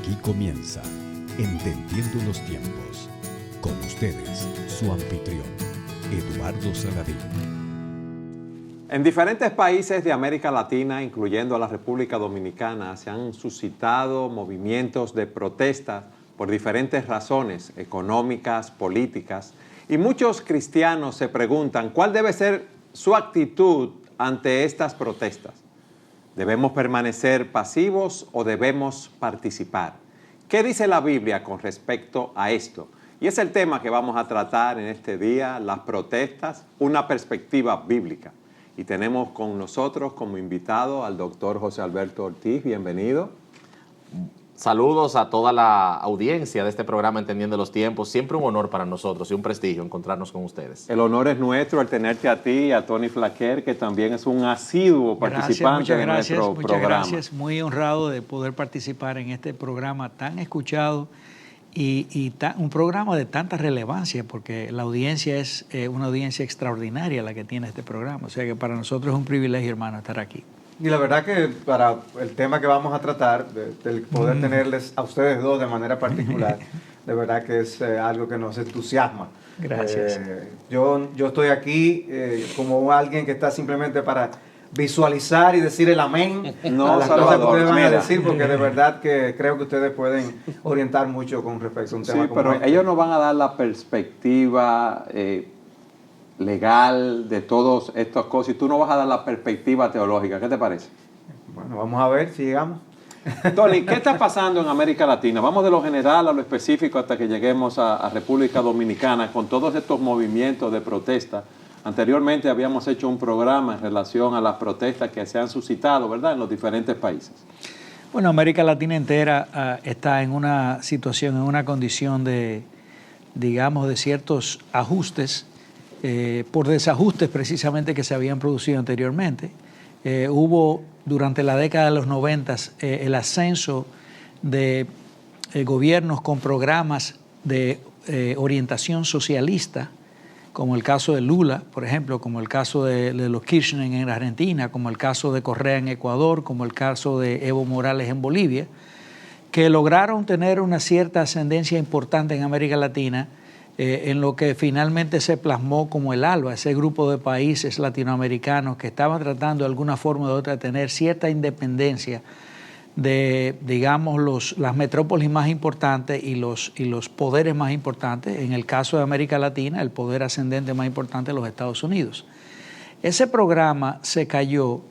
Aquí comienza Entendiendo los Tiempos. Con ustedes, su anfitrión, Eduardo Saladín. En diferentes países de América Latina, incluyendo a la República Dominicana, se han suscitado movimientos de protesta por diferentes razones económicas, políticas, y muchos cristianos se preguntan cuál debe ser su actitud ante estas protestas. ¿Debemos permanecer pasivos o debemos participar? ¿Qué dice la Biblia con respecto a esto? Y es el tema que vamos a tratar en este día, las protestas, una perspectiva bíblica. Y tenemos con nosotros como invitado al doctor José Alberto Ortiz. Bienvenido. Saludos a toda la audiencia de este programa Entendiendo los Tiempos. Siempre un honor para nosotros y un prestigio encontrarnos con ustedes. El honor es nuestro al tenerte a ti y a Tony Flaquer, que también es un asiduo participante de nuestro programa. Muchas gracias. Muy honrado de poder participar en este programa tan escuchado y un programa de tanta relevancia, porque la audiencia es una audiencia extraordinaria la que tiene este programa. O sea que para nosotros es un privilegio, hermano, estar aquí. Y la verdad que para el tema que vamos a tratar, del poder tenerles a ustedes dos de manera particular, de verdad que es algo que nos entusiasma. Gracias. Yo estoy aquí como alguien que está simplemente para visualizar y decir el amén No, a las Salvador, cosas que ustedes van a mira. decir, porque de verdad que creo que ustedes pueden orientar mucho con respecto a un tema Sí, como pero este. ellos nos van a dar la perspectiva legal de todas estas cosas y tú nos vas a dar la perspectiva teológica. ¿Qué te parece? Bueno, vamos a ver si llegamos. Tony, ¿qué está pasando en América Latina? Vamos de lo general a lo específico hasta que lleguemos a República Dominicana con todos estos movimientos de protesta. Anteriormente habíamos hecho un programa en relación a las protestas que se han suscitado, ¿verdad?, en los diferentes países. Bueno, América Latina entera está en una situación, en una condición de, digamos, de ciertos ajustes, por desajustes precisamente que se habían producido anteriormente. Hubo durante la década de los 90 el ascenso de gobiernos con programas de orientación socialista, como el caso de Lula, por ejemplo, como el caso de los Kirchner en Argentina, como el caso de Correa en Ecuador, como el caso de Evo Morales en Bolivia, que lograron tener una cierta ascendencia importante en América Latina, en lo que finalmente se plasmó como el ALBA, ese grupo de países latinoamericanos que estaban tratando de alguna forma u otra de tener cierta independencia de, digamos, las metrópolis más importantes y los poderes más importantes. En el caso de América Latina, el poder ascendente más importante de los Estados Unidos. Ese programa se cayó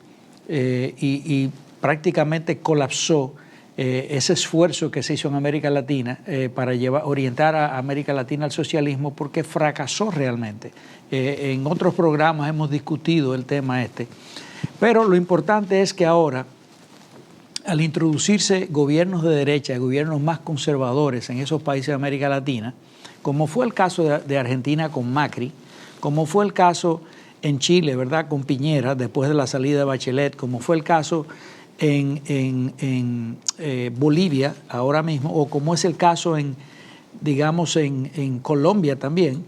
y prácticamente colapsó ese esfuerzo que se hizo en América Latina para orientar a América Latina al socialismo, porque fracasó realmente. En otros programas hemos discutido el tema pero lo importante es que ahora, al introducirse gobiernos de derecha, gobiernos más conservadores en esos países de América Latina, como fue el caso de Argentina con Macri, como fue el caso en Chile, ¿verdad?, con Piñera, después de la salida de Bachelet, como fue el caso en Bolivia ahora mismo, o como es el caso en Colombia también,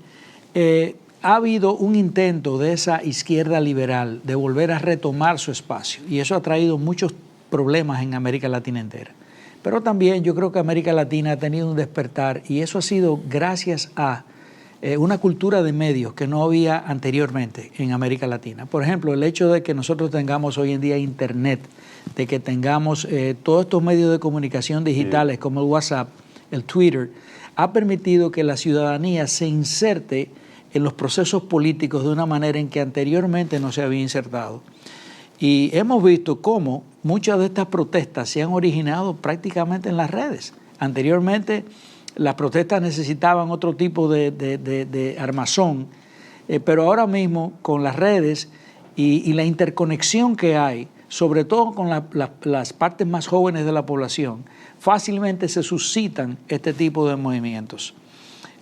ha habido un intento de esa izquierda liberal de volver a retomar su espacio, y eso ha traído muchos problemas en América Latina entera. Pero también yo creo que América Latina ha tenido un despertar, y eso ha sido gracias a una cultura de medios que no había anteriormente en América Latina. Por ejemplo, el hecho de que nosotros tengamos hoy en día Internet, de que tengamos todos estos medios de comunicación digitales como el WhatsApp, el Twitter, ha permitido que la ciudadanía se inserte en los procesos políticos de una manera en que anteriormente no se había insertado. Y hemos visto cómo muchas de estas protestas se han originado prácticamente en las redes. Anteriormente las protestas necesitaban otro tipo de armazón, pero ahora mismo con las redes y la interconexión que hay, sobre todo con las partes más jóvenes de la población, fácilmente se suscitan este tipo de movimientos.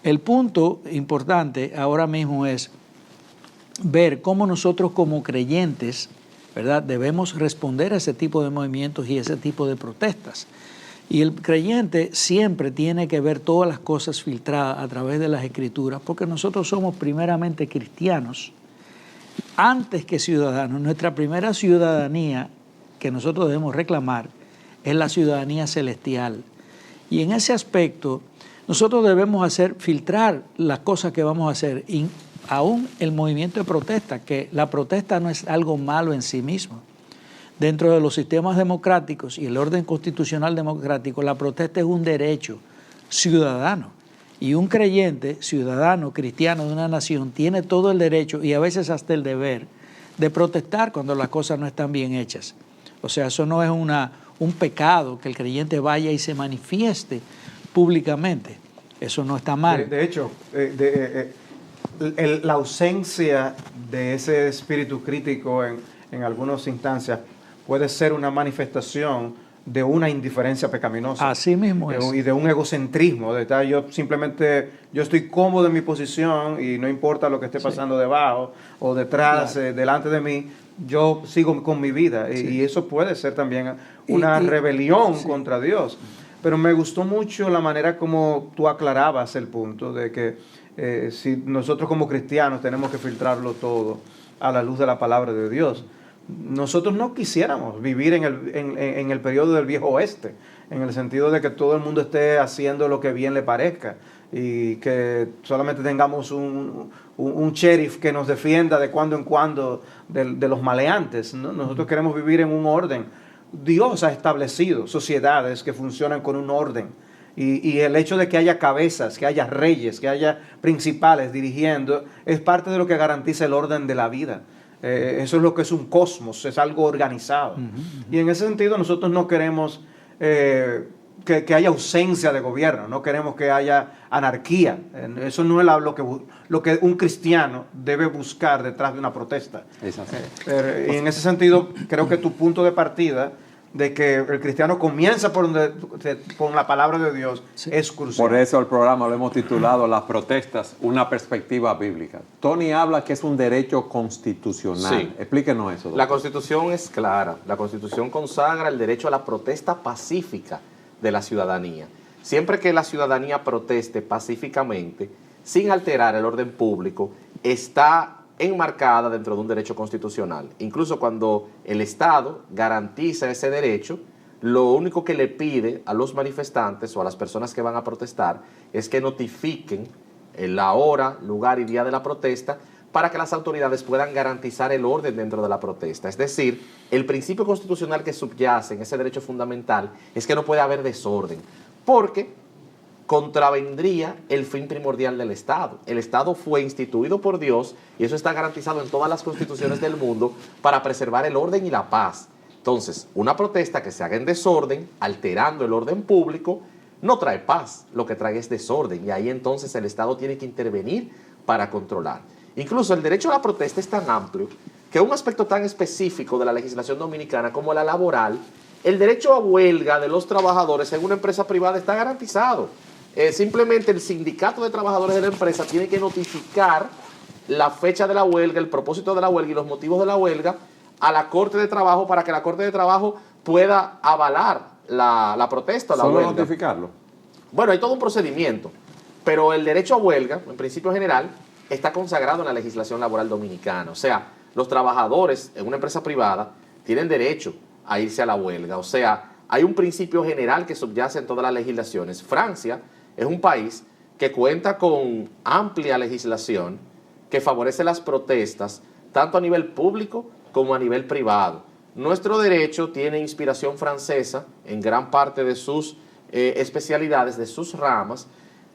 El punto importante ahora mismo es ver cómo nosotros como creyentes, ¿verdad?, debemos responder a ese tipo de movimientos y ese tipo de protestas. Y el creyente siempre tiene que ver todas las cosas filtradas a través de las Escrituras, porque nosotros somos primeramente cristianos antes que ciudadanos. Nuestra primera ciudadanía que nosotros debemos reclamar es la ciudadanía celestial. Y en ese aspecto, nosotros debemos filtrar las cosas que vamos a hacer, y aún el movimiento de protesta, que la protesta no es algo malo en sí mismo. Dentro de los sistemas democráticos y el orden constitucional democrático, la protesta es un derecho ciudadano. Y un creyente, ciudadano, cristiano de una nación, tiene todo el derecho y a veces hasta el deber de protestar cuando las cosas no están bien hechas. O sea, eso no es un pecado que el creyente vaya y se manifieste públicamente. Eso no está mal. De hecho, la ausencia de ese espíritu crítico en algunas instancias puede ser una manifestación de una indiferencia pecaminosa. Así mismo es. Y de un egocentrismo. Yo estoy cómodo en mi posición y no importa lo que esté pasando debajo o detrás, delante de mí, yo sigo con mi vida. Sí. Y eso puede ser también una rebelión contra Dios. Pero me gustó mucho la manera como tú aclarabas el punto de que si nosotros como cristianos tenemos que filtrarlo todo a la luz de la palabra de Dios. Nosotros no quisiéramos vivir en el periodo del viejo oeste, en el sentido de que todo el mundo esté haciendo lo que bien le parezca y que solamente tengamos un sheriff que nos defienda de cuando en cuando de los maleantes, ¿no? Nosotros queremos vivir en un orden. Dios ha establecido sociedades que funcionan con un orden y el hecho de que haya cabezas, que haya reyes, que haya principales dirigiendo es parte de lo que garantiza el orden de la vida. Eso es lo que es un cosmos, es algo organizado. Y en ese sentido nosotros no queremos que haya ausencia de gobierno, no queremos que haya anarquía. Eso no es lo que un cristiano debe buscar detrás de una protesta. Es así. Y en ese sentido creo que tu punto de partida de que el cristiano comienza por la palabra de Dios es crucial. Por eso el programa lo hemos titulado Las protestas, una perspectiva bíblica. Tony habla que es un derecho constitucional. Sí. Explíquenos eso, doctor. La Constitución es clara. La Constitución consagra el derecho a la protesta pacífica de la ciudadanía. Siempre que la ciudadanía proteste pacíficamente, sin alterar el orden público, está enmarcada dentro de un derecho constitucional. Incluso cuando el Estado garantiza ese derecho, lo único que le pide a los manifestantes o a las personas que van a protestar es que notifiquen la hora, lugar y día de la protesta para que las autoridades puedan garantizar el orden dentro de la protesta. Es decir, el principio constitucional que subyace en ese derecho fundamental es que no puede haber desorden, porque contravendría el fin primordial del Estado. El Estado fue instituido por Dios y eso está garantizado en todas las constituciones del mundo para preservar el orden y la paz. Entonces, una protesta que se haga en desorden, alterando el orden público, no trae paz, lo que trae es desorden y ahí entonces el Estado tiene que intervenir para controlar. Incluso el derecho a la protesta es tan amplio que un aspecto tan específico de la legislación dominicana como la laboral, el derecho a huelga de los trabajadores en una empresa privada está garantizado. Simplemente el sindicato de trabajadores de la empresa tiene que notificar la fecha de la huelga, el propósito de la huelga y los motivos de la huelga a la Corte de Trabajo para que la Corte de Trabajo pueda avalar la protesta, la huelga. ¿Solo notificarlo? Bueno, hay todo un procedimiento, pero el derecho a huelga, en principio general, está consagrado en la legislación laboral dominicana. O sea, los trabajadores en una empresa privada tienen derecho a irse a la huelga. O sea, hay un principio general que subyace en todas las legislaciones. Francia es un país que cuenta con amplia legislación que favorece las protestas tanto a nivel público como a nivel privado. Nuestro derecho tiene inspiración francesa en gran parte de sus especialidades, de sus ramas,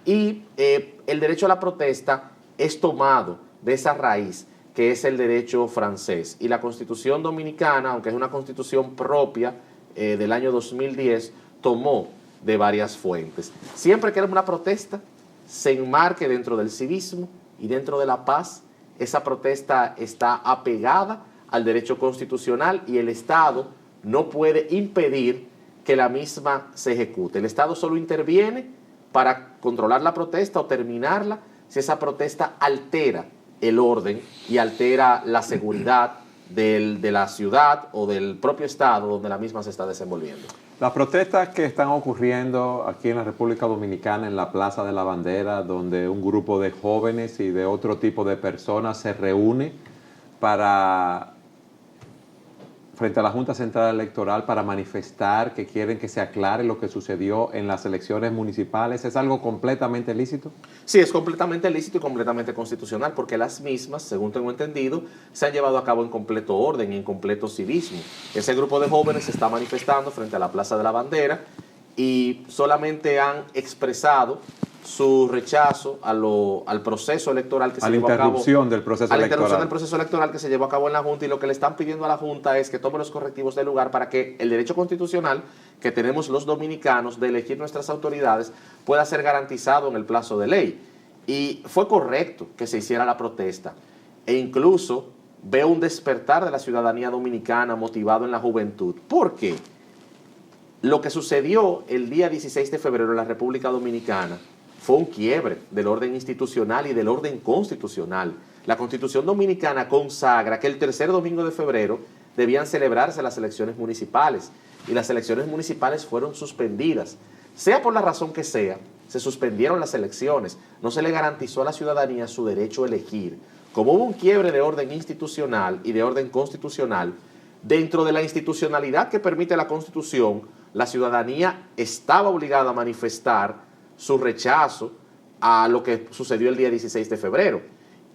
y el derecho a la protesta es tomado de esa raíz que es el derecho francés. Y la Constitución dominicana, aunque es una constitución propia del año 2010, tomó de varias fuentes. Siempre que una protesta se enmarque dentro del civismo y dentro de la paz, esa protesta está apegada al derecho constitucional y el Estado no puede impedir que la misma se ejecute. El Estado solo interviene para controlar la protesta o terminarla si esa protesta altera el orden y altera la seguridad de la ciudad o del propio Estado donde la misma se está desenvolviendo. Las protestas que están ocurriendo aquí en la República Dominicana, en la Plaza de la Bandera, donde un grupo de jóvenes y de otro tipo de personas se reúne para frente a la Junta Central Electoral para manifestar que quieren que se aclare lo que sucedió en las elecciones municipales? ¿Es algo completamente lícito? Sí, es completamente lícito y completamente constitucional, porque las mismas, según tengo entendido, se han llevado a cabo en completo orden y en completo civismo. Ese grupo de jóvenes se está manifestando frente a la Plaza de la Bandera y solamente han expresado su rechazo al proceso electoral que se llevó a cabo. A la interrupción del proceso A la electoral. interrupción del proceso electoral que se llevó a cabo en la Junta, y lo que le están pidiendo a la Junta es que tome los correctivos del lugar para que el derecho constitucional que tenemos los dominicanos de elegir nuestras autoridades pueda ser garantizado en el plazo de ley. Y fue correcto que se hiciera la protesta. E incluso veo un despertar de la ciudadanía dominicana motivado en la juventud. ¿Por qué? Lo que sucedió el día 16 de febrero en la República Dominicana fue un quiebre del orden institucional y del orden constitucional. La Constitución Dominicana consagra que el tercer domingo de febrero debían celebrarse las elecciones municipales, y las elecciones municipales fueron suspendidas. Sea por la razón que sea, se suspendieron las elecciones, no se le garantizó a la ciudadanía su derecho a elegir. Como hubo un quiebre de orden institucional y de orden constitucional, dentro de la institucionalidad que permite la Constitución, la ciudadanía estaba obligada a manifestar su rechazo a lo que sucedió el día 16 de febrero.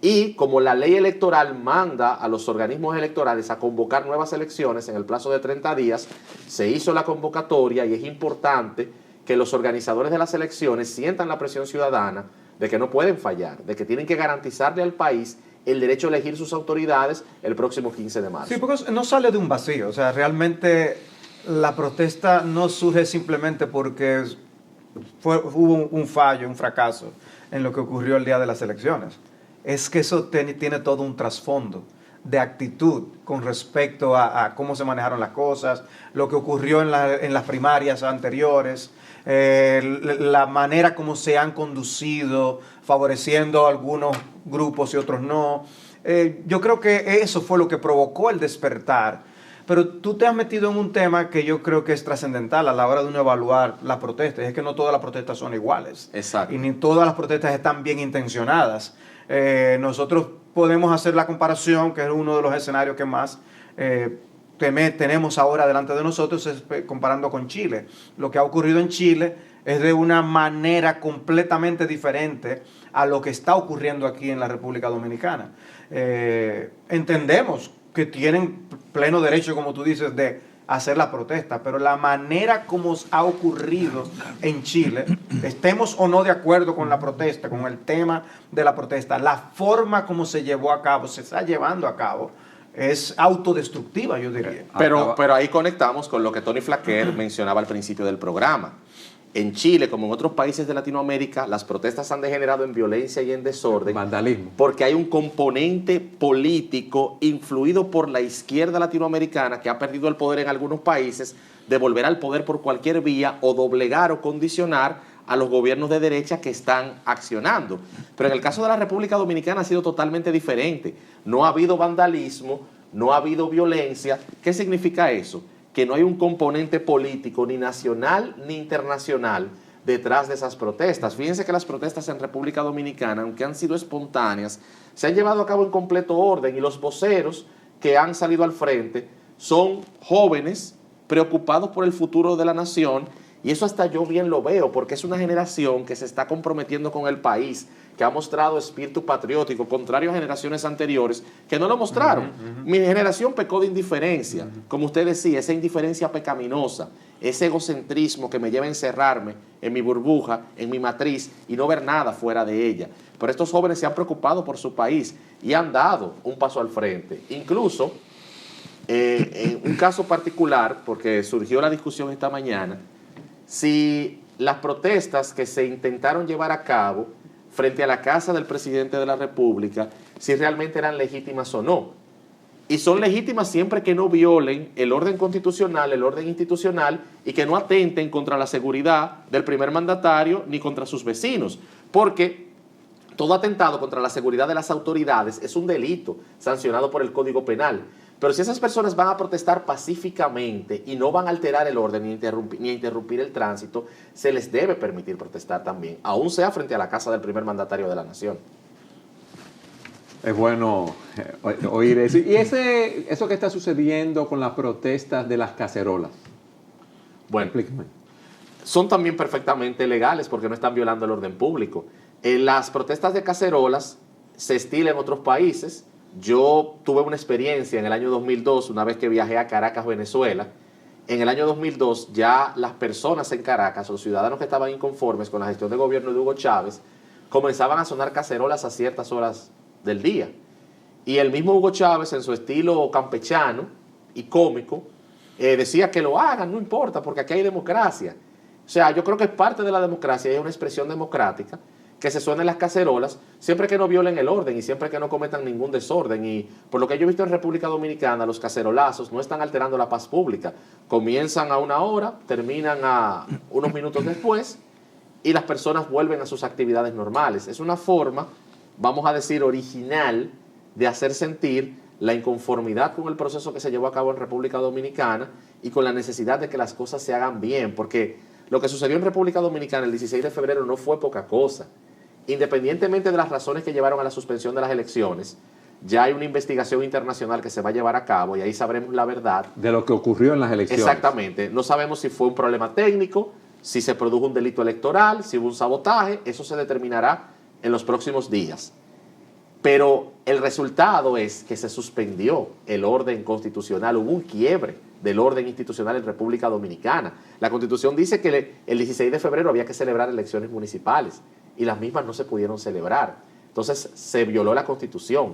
Y como la ley electoral manda a los organismos electorales a convocar nuevas elecciones en el plazo de 30 días, se hizo la convocatoria, y es importante que los organizadores de las elecciones sientan la presión ciudadana de que no pueden fallar, de que tienen que garantizarle al país el derecho a elegir sus autoridades el próximo 15 de marzo. Sí, porque no sale de un vacío. O sea, realmente la protesta no surge simplemente porque hubo un fallo, un fracaso en lo que ocurrió el día de las elecciones. Es que eso tiene todo un trasfondo de actitud con respecto a cómo se manejaron las cosas, lo que ocurrió en las primarias anteriores, la manera como se han conducido, favoreciendo a algunos grupos y otros no. Yo creo que eso fue lo que provocó el despertar. Pero tú te has metido en un tema que yo creo que es trascendental a la hora de uno evaluar las protestas. Es que no todas las protestas son iguales. Exacto. Y ni todas las protestas están bien intencionadas. Nosotros podemos hacer la comparación, que es uno de los escenarios que más tenemos ahora delante de nosotros, es comparando con Chile. Lo que ha ocurrido en Chile es de una manera completamente diferente a lo que está ocurriendo aquí en la República Dominicana. Entendemos que tienen pleno derecho, como tú dices, de hacer la protesta, pero la manera como ha ocurrido en Chile, estemos o no de acuerdo con la protesta, con el tema de la protesta, la forma como se llevó a cabo, se está llevando a cabo, es autodestructiva, yo diría. Pero ahí conectamos con lo que Tony Flaquer mencionaba al principio del programa. En Chile, como en otros países de Latinoamérica, las protestas han degenerado en violencia y en desorden. Vandalismo. Porque hay un componente político influido por la izquierda latinoamericana que ha perdido el poder en algunos países, de volver al poder por cualquier vía o doblegar o condicionar a los gobiernos de derecha que están accionando. Pero en el caso de la República Dominicana ha sido totalmente diferente. No ha habido vandalismo, no ha habido violencia. ¿Qué significa eso? Que no hay un componente político ni nacional ni internacional detrás de esas protestas. Fíjense que las protestas en República Dominicana, aunque han sido espontáneas, se han llevado a cabo en completo orden, y los voceros que han salido al frente son jóvenes preocupados por el futuro de la nación, y eso hasta yo bien lo veo, porque es una generación que se está comprometiendo con el país, que ha mostrado espíritu patriótico, contrario a generaciones anteriores que no lo mostraron. Mi generación pecó de indiferencia, como usted decía, esa indiferencia pecaminosa, ese egocentrismo que me lleva a encerrarme en mi burbuja, en mi matriz, y no ver nada fuera de ella. Pero estos jóvenes se han preocupado por su país y han dado un paso al frente. Incluso, en un caso particular, porque surgió la discusión esta mañana, si las protestas que se intentaron llevar a cabo frente a la casa del presidente de la República, si realmente eran legítimas o no. Y son legítimas siempre que no violen el orden constitucional, el orden institucional, y que no atenten contra la seguridad del primer mandatario ni contra sus vecinos. Porque todo atentado contra la seguridad de las autoridades es un delito sancionado por el Código Penal. Pero si esas personas van a protestar pacíficamente y no van a alterar el orden ni a interrumpir el tránsito, se les debe permitir protestar también, aún sea frente a la casa del primer mandatario de la nación. Es bueno oír eso. Y eso que está sucediendo con las protestas de las cacerolas. Bueno, Explíqueme. son también perfectamente legales porque no están violando el orden público. Las protestas de cacerolas se estilan en otros países. Yo tuve una experiencia en el año 2002, una vez que viajé a Caracas, Venezuela. En el año 2002 ya las personas en Caracas, los ciudadanos que estaban inconformes con la gestión de gobierno de Hugo Chávez, comenzaban a sonar cacerolas a ciertas horas del día. Y el mismo Hugo Chávez, en su estilo campechano y cómico, decía que lo hagan, no importa, porque aquí hay democracia. O sea, yo creo que es parte de la democracia y es una expresión democrática que se suenen las cacerolas siempre que no violen el orden y siempre que no cometan ningún desorden. Y por lo que yo he visto en República Dominicana, los cacerolazos no están alterando la paz pública. Comienzan a una hora, terminan a unos minutos después y las personas vuelven a sus actividades normales. Es una forma, vamos a decir, original de hacer sentir la inconformidad con el proceso que se llevó a cabo en República Dominicana y con la necesidad de que las cosas se hagan bien, porque lo que sucedió en República Dominicana el 16 de febrero no fue poca cosa. Independientemente de las razones que llevaron a la suspensión de las elecciones, ya hay una investigación internacional que se va a llevar a cabo y ahí sabremos la verdad. De lo que ocurrió en las elecciones. Exactamente. No sabemos si fue un problema técnico, si se produjo un delito electoral, si hubo un sabotaje, eso se determinará en los próximos días. Pero el resultado es que se suspendió el orden constitucional, hubo un quiebre del orden institucional en República Dominicana. La Constitución dice que el 16 de febrero había que celebrar elecciones municipales y las mismas no se pudieron celebrar. Entonces se violó la Constitución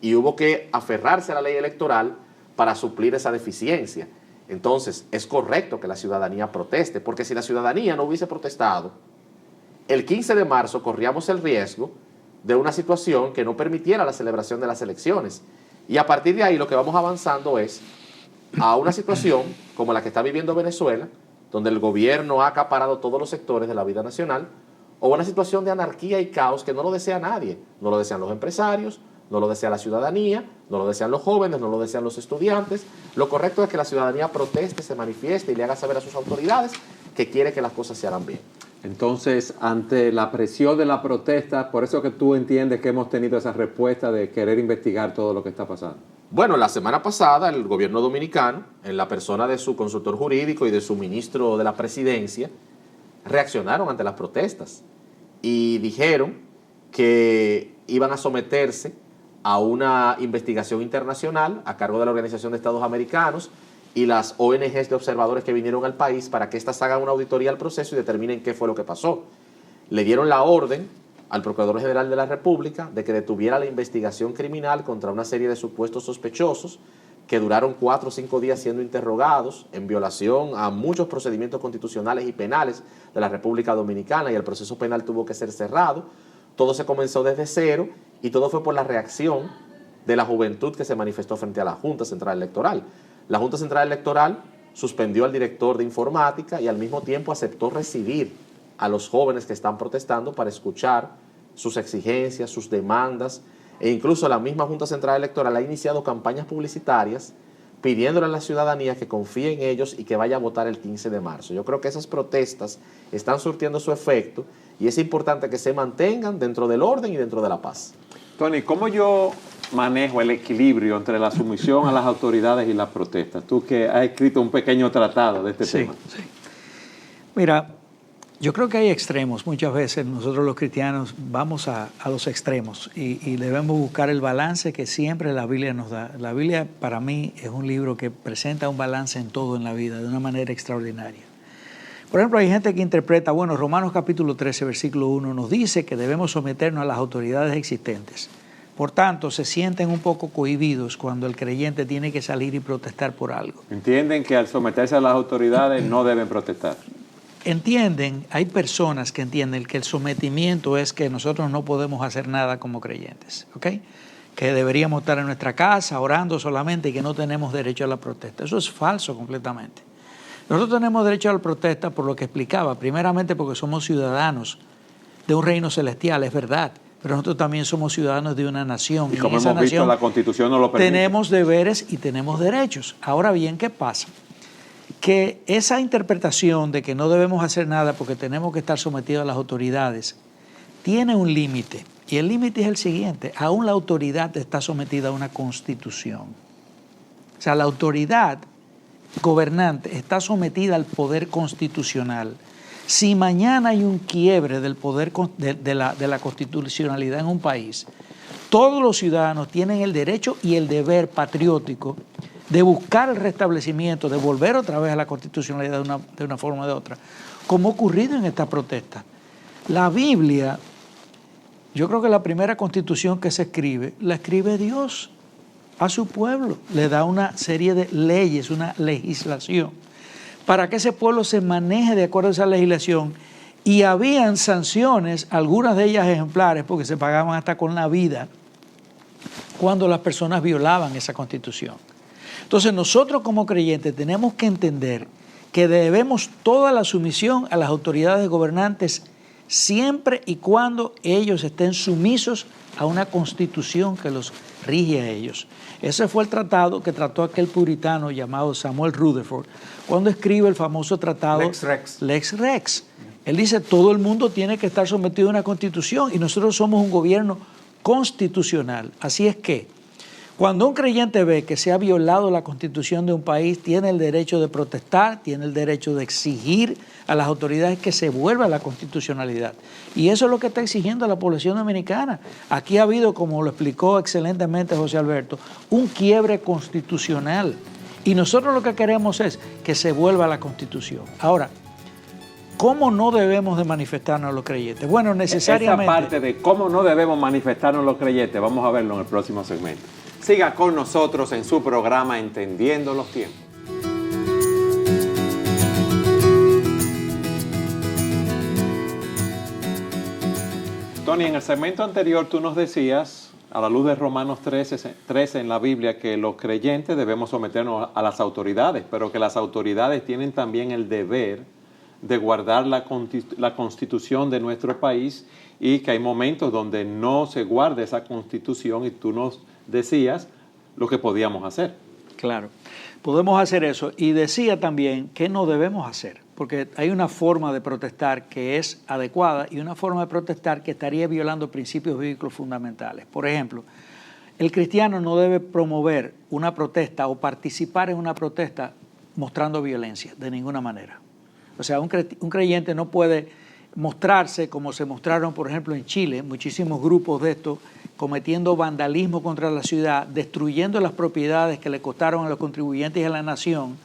y hubo que aferrarse a la ley electoral para suplir esa deficiencia. Entonces es correcto que la ciudadanía proteste, porque si la ciudadanía no hubiese protestado, el 15 de marzo corríamos el riesgo de una situación que no permitiera la celebración de las elecciones. Y a partir de ahí lo que vamos avanzando es a una situación como la que está viviendo Venezuela, donde el gobierno ha acaparado todos los sectores de la vida nacional, o una situación de anarquía y caos que no lo desea nadie. No lo desean los empresarios, no lo desea la ciudadanía, no lo desean los jóvenes, no lo desean los estudiantes. Lo correcto es que la ciudadanía proteste, se manifieste y le haga saber a sus autoridades que quiere que las cosas se hagan bien. Entonces, ante la presión de la protesta, por eso que tú entiendes que hemos tenido esa respuesta de querer investigar todo lo que está pasando. Bueno, la semana pasada el gobierno dominicano, en la persona de su consultor jurídico y de su ministro de la presidencia, reaccionaron ante las protestas y dijeron que iban a someterse a una investigación internacional a cargo de la Organización de Estados Americanos y las ONGs de observadores que vinieron al país para que éstas hagan una auditoría al proceso y determinen qué fue lo que pasó. Le dieron la orden al Procurador General de la República de que detuviera la investigación criminal contra una serie de supuestos sospechosos que duraron 4 o 5 días siendo interrogados en violación a muchos procedimientos constitucionales y penales de la República Dominicana, y el proceso penal tuvo que ser cerrado. Todo se comenzó desde cero y todo fue por la reacción de la juventud que se manifestó frente a la Junta Central Electoral. La Junta Central Electoral suspendió al director de informática y al mismo tiempo aceptó recibir a los jóvenes que están protestando para escuchar sus exigencias, sus demandas, e incluso la misma Junta Central Electoral ha iniciado campañas publicitarias pidiéndole a la ciudadanía que confíe en ellos y que vaya a votar el 15 de marzo. Yo creo que esas protestas están surtiendo su efecto y es importante que se mantengan dentro del orden y dentro de la paz. Tony, ¿cómo yo manejo el equilibrio entre la sumisión a las autoridades y las protestas? Tú que has escrito un pequeño tratado de este tema. Sí. Mira, yo creo que hay extremos. Muchas veces nosotros los cristianos vamos a los extremos y debemos buscar el balance que siempre la Biblia nos da. La Biblia para mí es un libro que presenta un balance en todo en la vida de una manera extraordinaria. Por ejemplo, hay gente que interpreta, bueno, Romanos capítulo 13, versículo 1 nos dice que debemos someternos a las autoridades existentes. Por tanto, se sienten un poco cohibidos cuando el creyente tiene que salir y protestar por algo. ¿Entienden que al someterse a las autoridades no deben protestar? Entienden, hay personas que entienden que el sometimiento es que nosotros no podemos hacer nada como creyentes, ¿ok? Que deberíamos estar en nuestra casa orando solamente y que no tenemos derecho a la protesta. Eso es falso completamente. Nosotros tenemos derecho a la protesta por lo que explicaba, primeramente porque somos ciudadanos de un reino celestial, es verdad, pero nosotros también somos ciudadanos de una nación. Y como hemos visto, la Constitución no lo permite. Tenemos deberes y tenemos derechos. Ahora bien, ¿qué pasa? Que esa interpretación de que no debemos hacer nada porque tenemos que estar sometidos a las autoridades tiene un límite. Y el límite es el siguiente: aún la autoridad está sometida a una constitución. O sea, la autoridad gobernante está sometida al poder constitucional. Si mañana hay un quiebre del poder de la constitucionalidad en un país, todos los ciudadanos tienen el derecho y el deber patriótico de buscar el restablecimiento, de volver otra vez a la constitucionalidad de una forma o de otra, como ha ocurrido en esta protesta. La Biblia, yo creo que la primera constitución que se escribe, la escribe Dios a su pueblo. Le da una serie de leyes, una legislación, para que ese pueblo se maneje de acuerdo a esa legislación. Y habían sanciones, algunas de ellas ejemplares, porque se pagaban hasta con la vida, cuando las personas violaban esa constitución. Entonces nosotros como creyentes tenemos que entender que debemos toda la sumisión a las autoridades gobernantes siempre y cuando ellos estén sumisos a una constitución que los rige a ellos. Ese fue el tratado que trató aquel puritano llamado Samuel Rutherford cuando escribe el famoso tratado Lex Rex. Él dice, todo el mundo tiene que estar sometido a una constitución y nosotros somos un gobierno constitucional. Así es que cuando un creyente ve que se ha violado la constitución de un país, tiene el derecho de protestar, tiene el derecho de exigir a las autoridades que se vuelva a la constitucionalidad. Y eso es lo que está exigiendo la población dominicana. Aquí ha habido, como lo explicó excelentemente José Alberto, un quiebre constitucional. Y nosotros lo que queremos es que se vuelva a la constitución. Ahora, ¿cómo no debemos de manifestarnos los creyentes? Bueno, necesariamente... Esa parte de cómo no debemos manifestarnos los creyentes, vamos a verlo en el próximo segmento. Siga con nosotros en su programa Entendiendo los Tiempos. Tony, en el segmento anterior tú nos decías, a la luz de Romanos 13 en la Biblia, que los creyentes debemos someternos a las autoridades, pero que las autoridades tienen también el deber de guardar la constitución de nuestro país y que hay momentos donde no se guarda esa constitución y tú nos decías lo que podíamos hacer. Claro, podemos hacer eso. Y decía también que no debemos hacer, porque hay una forma de protestar que es adecuada y una forma de protestar que estaría violando principios bíblicos fundamentales. Por ejemplo, el cristiano no debe promover una protesta o participar en una protesta mostrando violencia de ninguna manera. O sea, un creyente no puede mostrarse como se mostraron, por ejemplo, en Chile, muchísimos grupos de estos cometiendo vandalismo contra la ciudad, destruyendo las propiedades que le costaron a los contribuyentes y a la nación,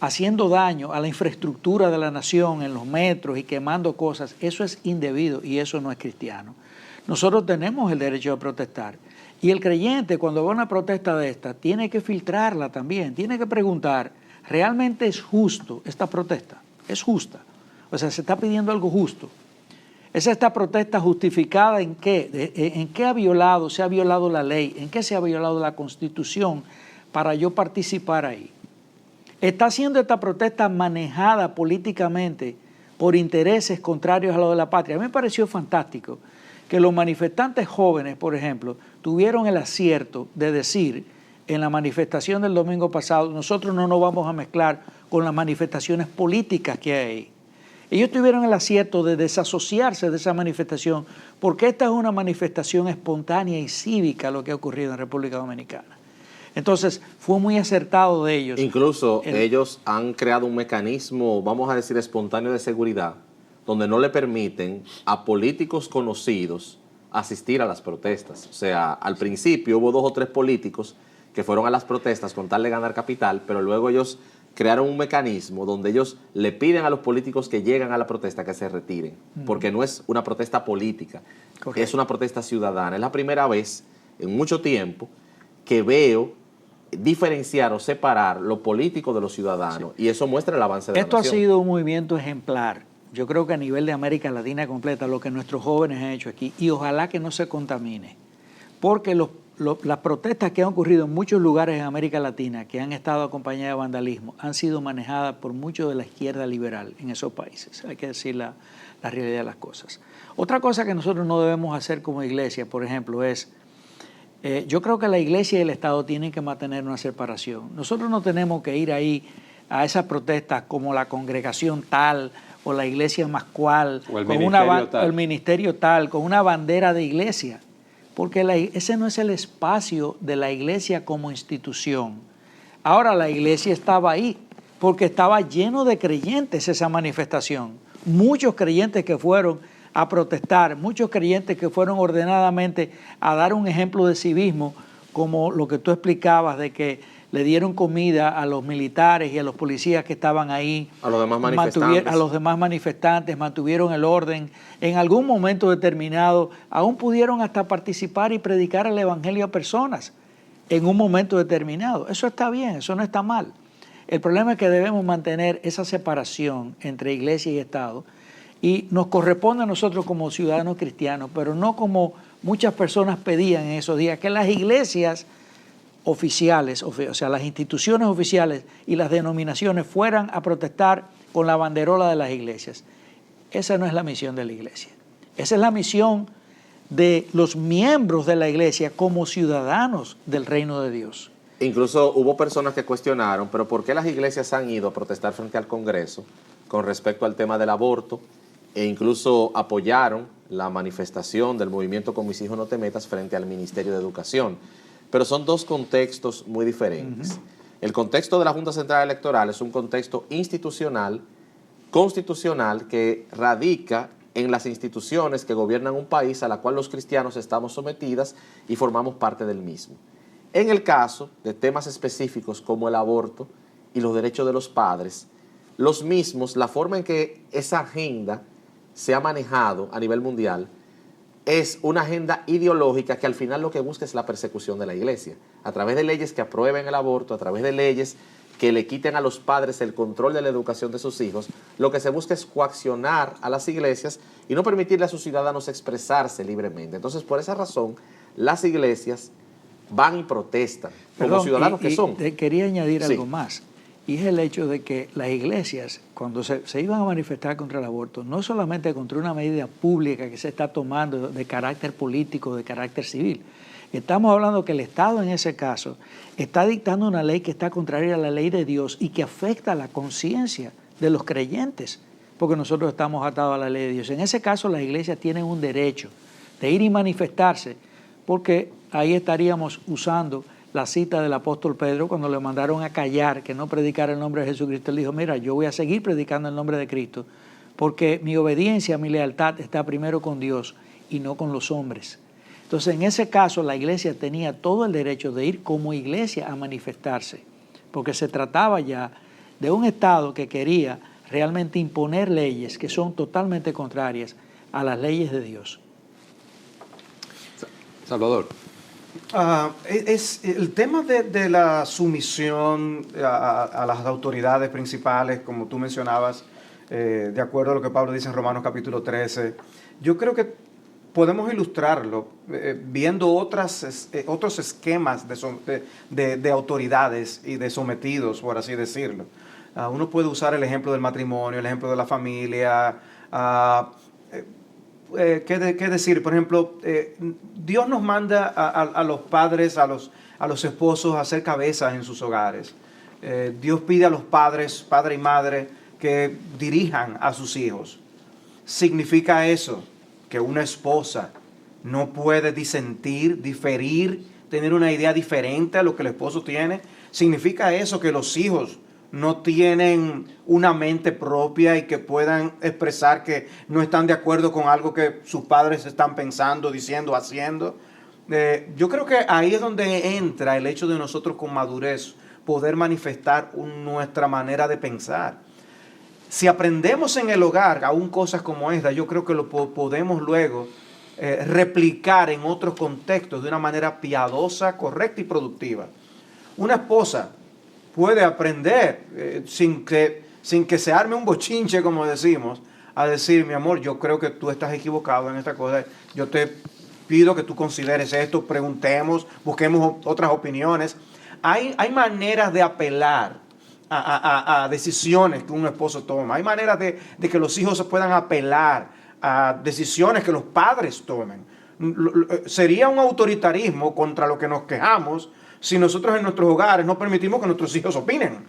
haciendo daño a la infraestructura de la nación en los metros y quemando cosas. Eso es indebido y eso no es cristiano. Nosotros tenemos el derecho a protestar. Y el creyente, cuando va a una protesta de esta, tiene que filtrarla también, tiene que preguntar, ¿realmente es justo esta protesta? ¿Es justa? O sea, se está pidiendo algo justo. ¿Es esta protesta justificada en qué? ¿En qué se ha violado la ley? ¿En qué se ha violado la Constitución para yo participar ahí? ¿Está siendo esta protesta manejada políticamente por intereses contrarios a lo de la patria? A mí me pareció fantástico que los manifestantes jóvenes, por ejemplo, tuvieron el acierto de decir en la manifestación del domingo pasado, nosotros no nos vamos a mezclar con las manifestaciones políticas que hay ahí. Ellos tuvieron el acierto de desasociarse de esa manifestación porque esta es una manifestación espontánea y cívica lo que ha ocurrido en República Dominicana. Entonces, fue muy acertado de ellos. Incluso ellos han creado un mecanismo, vamos a decir, espontáneo de seguridad, donde no le permiten a políticos conocidos asistir a las protestas. O sea, al principio hubo 2 o 3 políticos que fueron a las protestas con tal de ganar capital, pero luego ellos crearon un mecanismo donde ellos le piden a los políticos que llegan a la protesta que se retiren, porque no es una protesta política, es una protesta ciudadana. Es la primera vez en mucho tiempo que veo diferenciar o separar lo político de lo ciudadano, y eso muestra el avance de la nación. Esto ha sido un movimiento ejemplar, yo creo que a nivel de América Latina completa, lo que nuestros jóvenes han hecho aquí, y ojalá que no se contamine, porque las protestas que han ocurrido en muchos lugares en América Latina, que han estado acompañadas de vandalismo, han sido manejadas por muchos de la izquierda liberal en esos países. Hay que decir la realidad de las cosas. Otra cosa que nosotros no debemos hacer como iglesia, por ejemplo, es, yo creo que la iglesia y el Estado tienen que mantener una separación. Nosotros no tenemos que ir ahí a esas protestas como la congregación tal o la iglesia más cual, o el con el ministerio tal, con una bandera de iglesia, porque ese no es el espacio de la iglesia como institución. Ahora la iglesia estaba ahí, porque estaba lleno de creyentes esa manifestación, muchos creyentes que fueron a protestar, muchos creyentes que fueron ordenadamente a dar un ejemplo de civismo, como lo que tú explicabas de que le dieron comida a los militares y a los policías que estaban ahí. A los demás manifestantes. A los demás manifestantes, mantuvieron el orden. En algún momento determinado, aún pudieron hasta participar y predicar el evangelio a personas en un momento determinado. Eso está bien, eso no está mal. El problema es que debemos mantener esa separación entre iglesia y Estado, y nos corresponde a nosotros como ciudadanos cristianos, pero no como muchas personas pedían en esos días, que las iglesias oficiales, o sea, las instituciones oficiales y las denominaciones fueran a protestar con la banderola de las iglesias. Esa no es la misión de la iglesia. Esa es la misión de los miembros de la iglesia como ciudadanos del reino de Dios. Incluso hubo personas que cuestionaron, pero ¿por qué las iglesias han ido a protestar frente al Congreso con respecto al tema del aborto? E incluso apoyaron la manifestación del movimiento Con mis hijos no te metas frente al Ministerio de Educación. Pero son dos contextos muy diferentes. El contexto de la Junta Central Electoral es un contexto institucional, constitucional, que radica en las instituciones que gobiernan un país a la cual los cristianos estamos sometidas y formamos parte del mismo. En el caso de temas específicos como el aborto y los derechos de los padres, los mismos, la forma en que esa agenda se ha manejado a nivel mundial es una agenda ideológica que al final lo que busca es la persecución de la iglesia, a través de leyes que aprueben el aborto, a través de leyes que le quiten a los padres el control de la educación de sus hijos. Lo que se busca es coaccionar a las iglesias y no permitirle a sus ciudadanos expresarse libremente. Entonces, por esa razón, las iglesias van y protestan como ciudadanos que son. Quería añadir algo más, y es el hecho de que las iglesias, cuando se iban a manifestar contra el aborto, no solamente contra una medida pública que se está tomando de carácter político, de carácter civil, estamos hablando que el Estado en ese caso está dictando una ley que está contraria a la ley de Dios y que afecta a la conciencia de los creyentes, porque nosotros estamos atados a la ley de Dios. En ese caso las iglesias tienen un derecho de ir y manifestarse, porque ahí estaríamos usando la cita del apóstol Pedro cuando le mandaron a callar, que no predicara el nombre de Jesucristo. Él dijo, mira, yo voy a seguir predicando el nombre de Cristo, porque mi obediencia, mi lealtad está primero con Dios y no con los hombres. Entonces, en ese caso, la iglesia tenía todo el derecho de ir como iglesia a manifestarse, porque se trataba ya de un Estado que quería realmente imponer leyes que son totalmente contrarias a las leyes de Dios. Salvador. Es el tema de la sumisión a las autoridades principales, como tú mencionabas, de acuerdo a lo que Pablo dice en Romanos capítulo 13. Yo creo que podemos ilustrarlo viendo otros esquemas de autoridades y de sometidos, por así decirlo. Uno puede usar el ejemplo del matrimonio, el ejemplo de la familia. ¿Qué decir? Por ejemplo, Dios nos manda a los padres, a los esposos a ser cabezas en sus hogares. Dios pide a los padres, padre y madre, que dirijan a sus hijos. ¿Significa eso que una esposa no puede disentir, diferir, tener una idea diferente a lo que el esposo tiene? ¿Significa eso que los hijos no tienen una mente propia y que puedan expresar que no están de acuerdo con algo que sus padres están pensando, diciendo, haciendo? Yo creo que ahí es donde entra el hecho de nosotros con madurez poder manifestar nuestra manera de pensar. Si aprendemos en el hogar aún cosas como esta, yo creo que lo podemos luego replicar en otros contextos de una manera piadosa, correcta y productiva. Una esposa puede aprender sin que se arme un bochinche, como decimos, a decir, mi amor, yo creo que tú estás equivocado en esta cosa, yo te pido que tú consideres esto, preguntemos, busquemos otras opiniones. Hay maneras de apelar a decisiones que un esposo toma, hay maneras de que los hijos se puedan apelar a decisiones que los padres tomen. Sería un autoritarismo contra lo que nos quejamos si nosotros en nuestros hogares no permitimos que nuestros hijos opinen.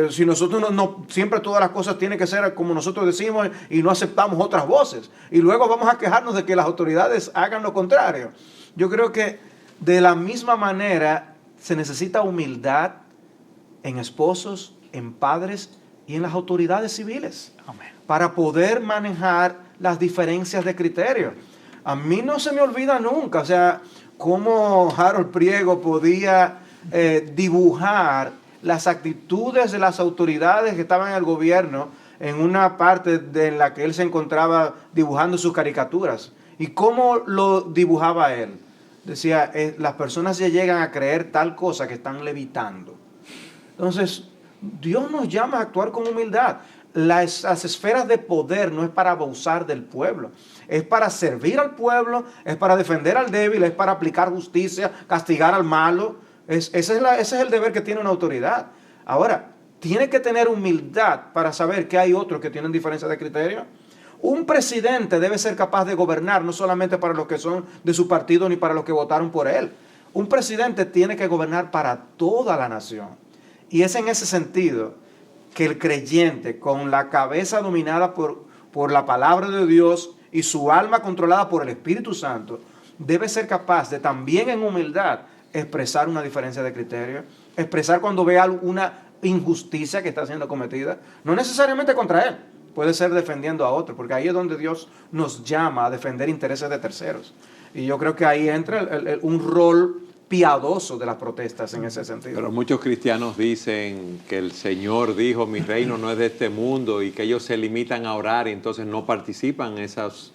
Si nosotros no, siempre todas las cosas tienen que ser como nosotros decimos y no aceptamos otras voces. Y luego vamos a quejarnos de que las autoridades hagan lo contrario. Yo creo que de la misma manera se necesita humildad en esposos, en padres y en las autoridades civiles. Amén. Para poder manejar las diferencias de criterio. A mí no se me olvida nunca, o sea, cómo Harold Priego podía dibujar las actitudes de las autoridades que estaban en el gobierno en una parte en la que él se encontraba dibujando sus caricaturas. ¿Y cómo lo dibujaba él? Decía, las personas ya llegan a creer tal cosa que están levitando. Entonces, Dios nos llama a actuar con humildad. Las esferas de poder no es para abusar del pueblo, es para servir al pueblo, es para defender al débil, es para aplicar justicia, castigar al malo. Ese es el deber que tiene una autoridad. Ahora, tiene que tener humildad para saber que hay otros que tienen diferencia de criterio. Un presidente debe ser capaz de gobernar no solamente para los que son de su partido ni para los que votaron por él. Un presidente tiene que gobernar para toda la nación. Y es en ese sentido que el creyente, con la cabeza dominada por la palabra de Dios y su alma controlada por el Espíritu Santo, debe ser capaz de también en humildad expresar una diferencia de criterio, expresar cuando vea alguna injusticia que está siendo cometida, no necesariamente contra él, puede ser defendiendo a otro, porque ahí es donde Dios nos llama a defender intereses de terceros. Y yo creo que ahí entra un rol piadoso de las protestas en ese sentido. Pero muchos cristianos dicen que el Señor dijo, mi reino no es de este mundo, y que ellos se limitan a orar y entonces no participan en esos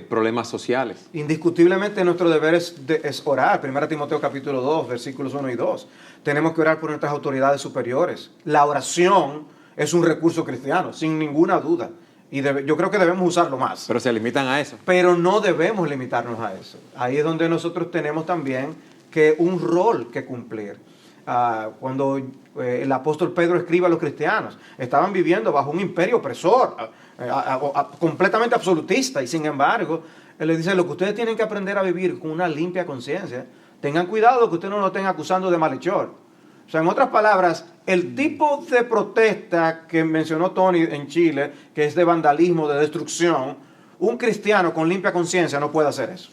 problemas sociales. Indiscutiblemente nuestro deber es orar. 1 Timoteo capítulo 2, versículos 1 y 2. Tenemos que orar por nuestras autoridades superiores. La oración es un recurso cristiano, sin ninguna duda. Y yo creo que debemos usarlo más. Pero se limitan a eso. Pero no debemos limitarnos a eso. Ahí es donde nosotros tenemos también un rol que cumplir. Cuando el apóstol Pedro escribe a los cristianos, estaban viviendo bajo un imperio opresor, completamente absolutista, y sin embargo, él les dice, lo que ustedes tienen que aprender a vivir con una limpia conciencia, tengan cuidado que ustedes no lo estén acusando de malhechor. O sea, en otras palabras, el tipo de protesta que mencionó Tony en Chile, que es de vandalismo, de destrucción, un cristiano con limpia conciencia no puede hacer eso.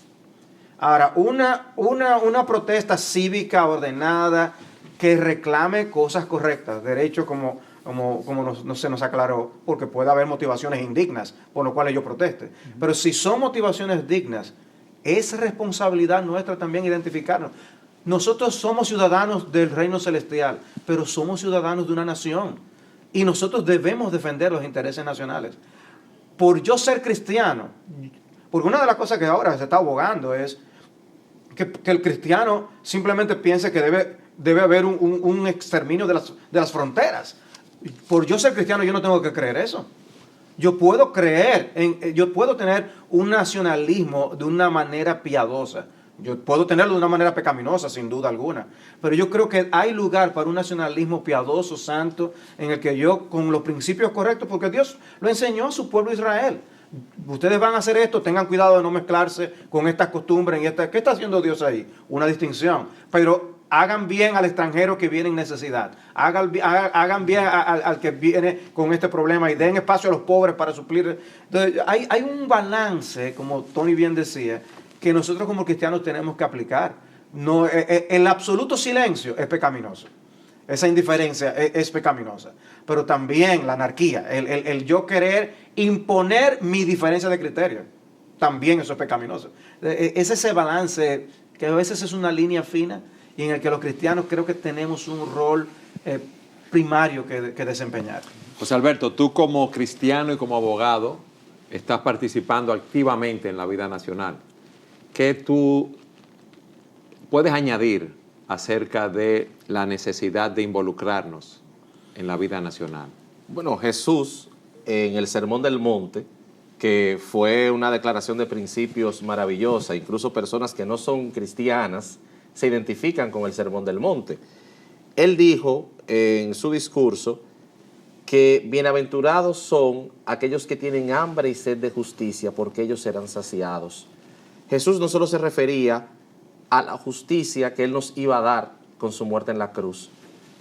Ahora, una protesta cívica ordenada que reclame cosas correctas, derechos como no se nos aclaró, porque puede haber motivaciones indignas por lo cual yo proteste. Pero si son motivaciones dignas, es responsabilidad nuestra también identificarnos. Nosotros somos ciudadanos del reino celestial, pero somos ciudadanos de una nación y nosotros debemos defender los intereses nacionales. Por yo ser cristiano, porque una de las cosas que ahora se está abogando es que el cristiano simplemente piense que debe haber un exterminio de las fronteras. Por yo ser cristiano yo no tengo que creer eso. Yo puedo yo puedo tener un nacionalismo de una manera piadosa. Yo puedo tenerlo de una manera pecaminosa, sin duda alguna. Pero yo creo que hay lugar para un nacionalismo piadoso, santo, en el que yo, con los principios correctos, porque Dios lo enseñó a su pueblo Israel. Ustedes van a hacer esto, tengan cuidado de no mezclarse con estas costumbres. ¿Qué está haciendo Dios ahí? Una distinción. Pero hagan bien al extranjero que viene en necesidad. Hagan bien al que viene con este problema y den espacio a los pobres para suplir. Entonces, hay un balance, como Tony bien decía, que nosotros como cristianos tenemos que aplicar. No, el absoluto silencio es pecaminoso. Esa indiferencia es pecaminosa. Pero también la anarquía, el yo querer imponer mi diferencia de criterio, también eso es pecaminoso. Es ese balance que a veces es una línea fina y en el que los cristianos creo que tenemos un rol primario que desempeñar. José Alberto, tú como cristiano y como abogado estás participando activamente en la vida nacional. ¿Qué tú puedes añadir acerca de la necesidad de involucrarnos en la vida nacional? Bueno, Jesús, en el Sermón del Monte, que fue una declaración de principios maravillosa, incluso personas que no son cristianas se identifican con el Sermón del Monte. Él dijo en su discurso que bienaventurados son aquellos que tienen hambre y sed de justicia, porque ellos serán saciados. Jesús no solo se refería a la justicia que Él nos iba a dar con su muerte en la cruz,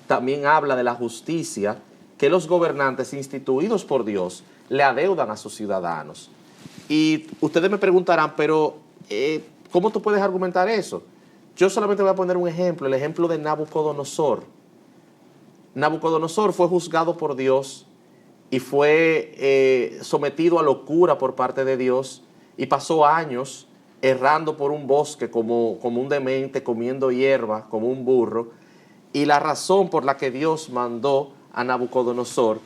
también habla de la justicia que los gobernantes instituidos por Dios le adeudan a sus ciudadanos. Y ustedes me preguntarán, pero ¿cómo tú puedes argumentar eso? Yo solamente voy a poner un ejemplo, el ejemplo de Nabucodonosor. Nabucodonosor fue juzgado por Dios y fue sometido a locura por parte de Dios y pasó años errando por un bosque como un demente, comiendo hierba, como un burro. Y la razón por la que Dios mandó a Nabucodonosor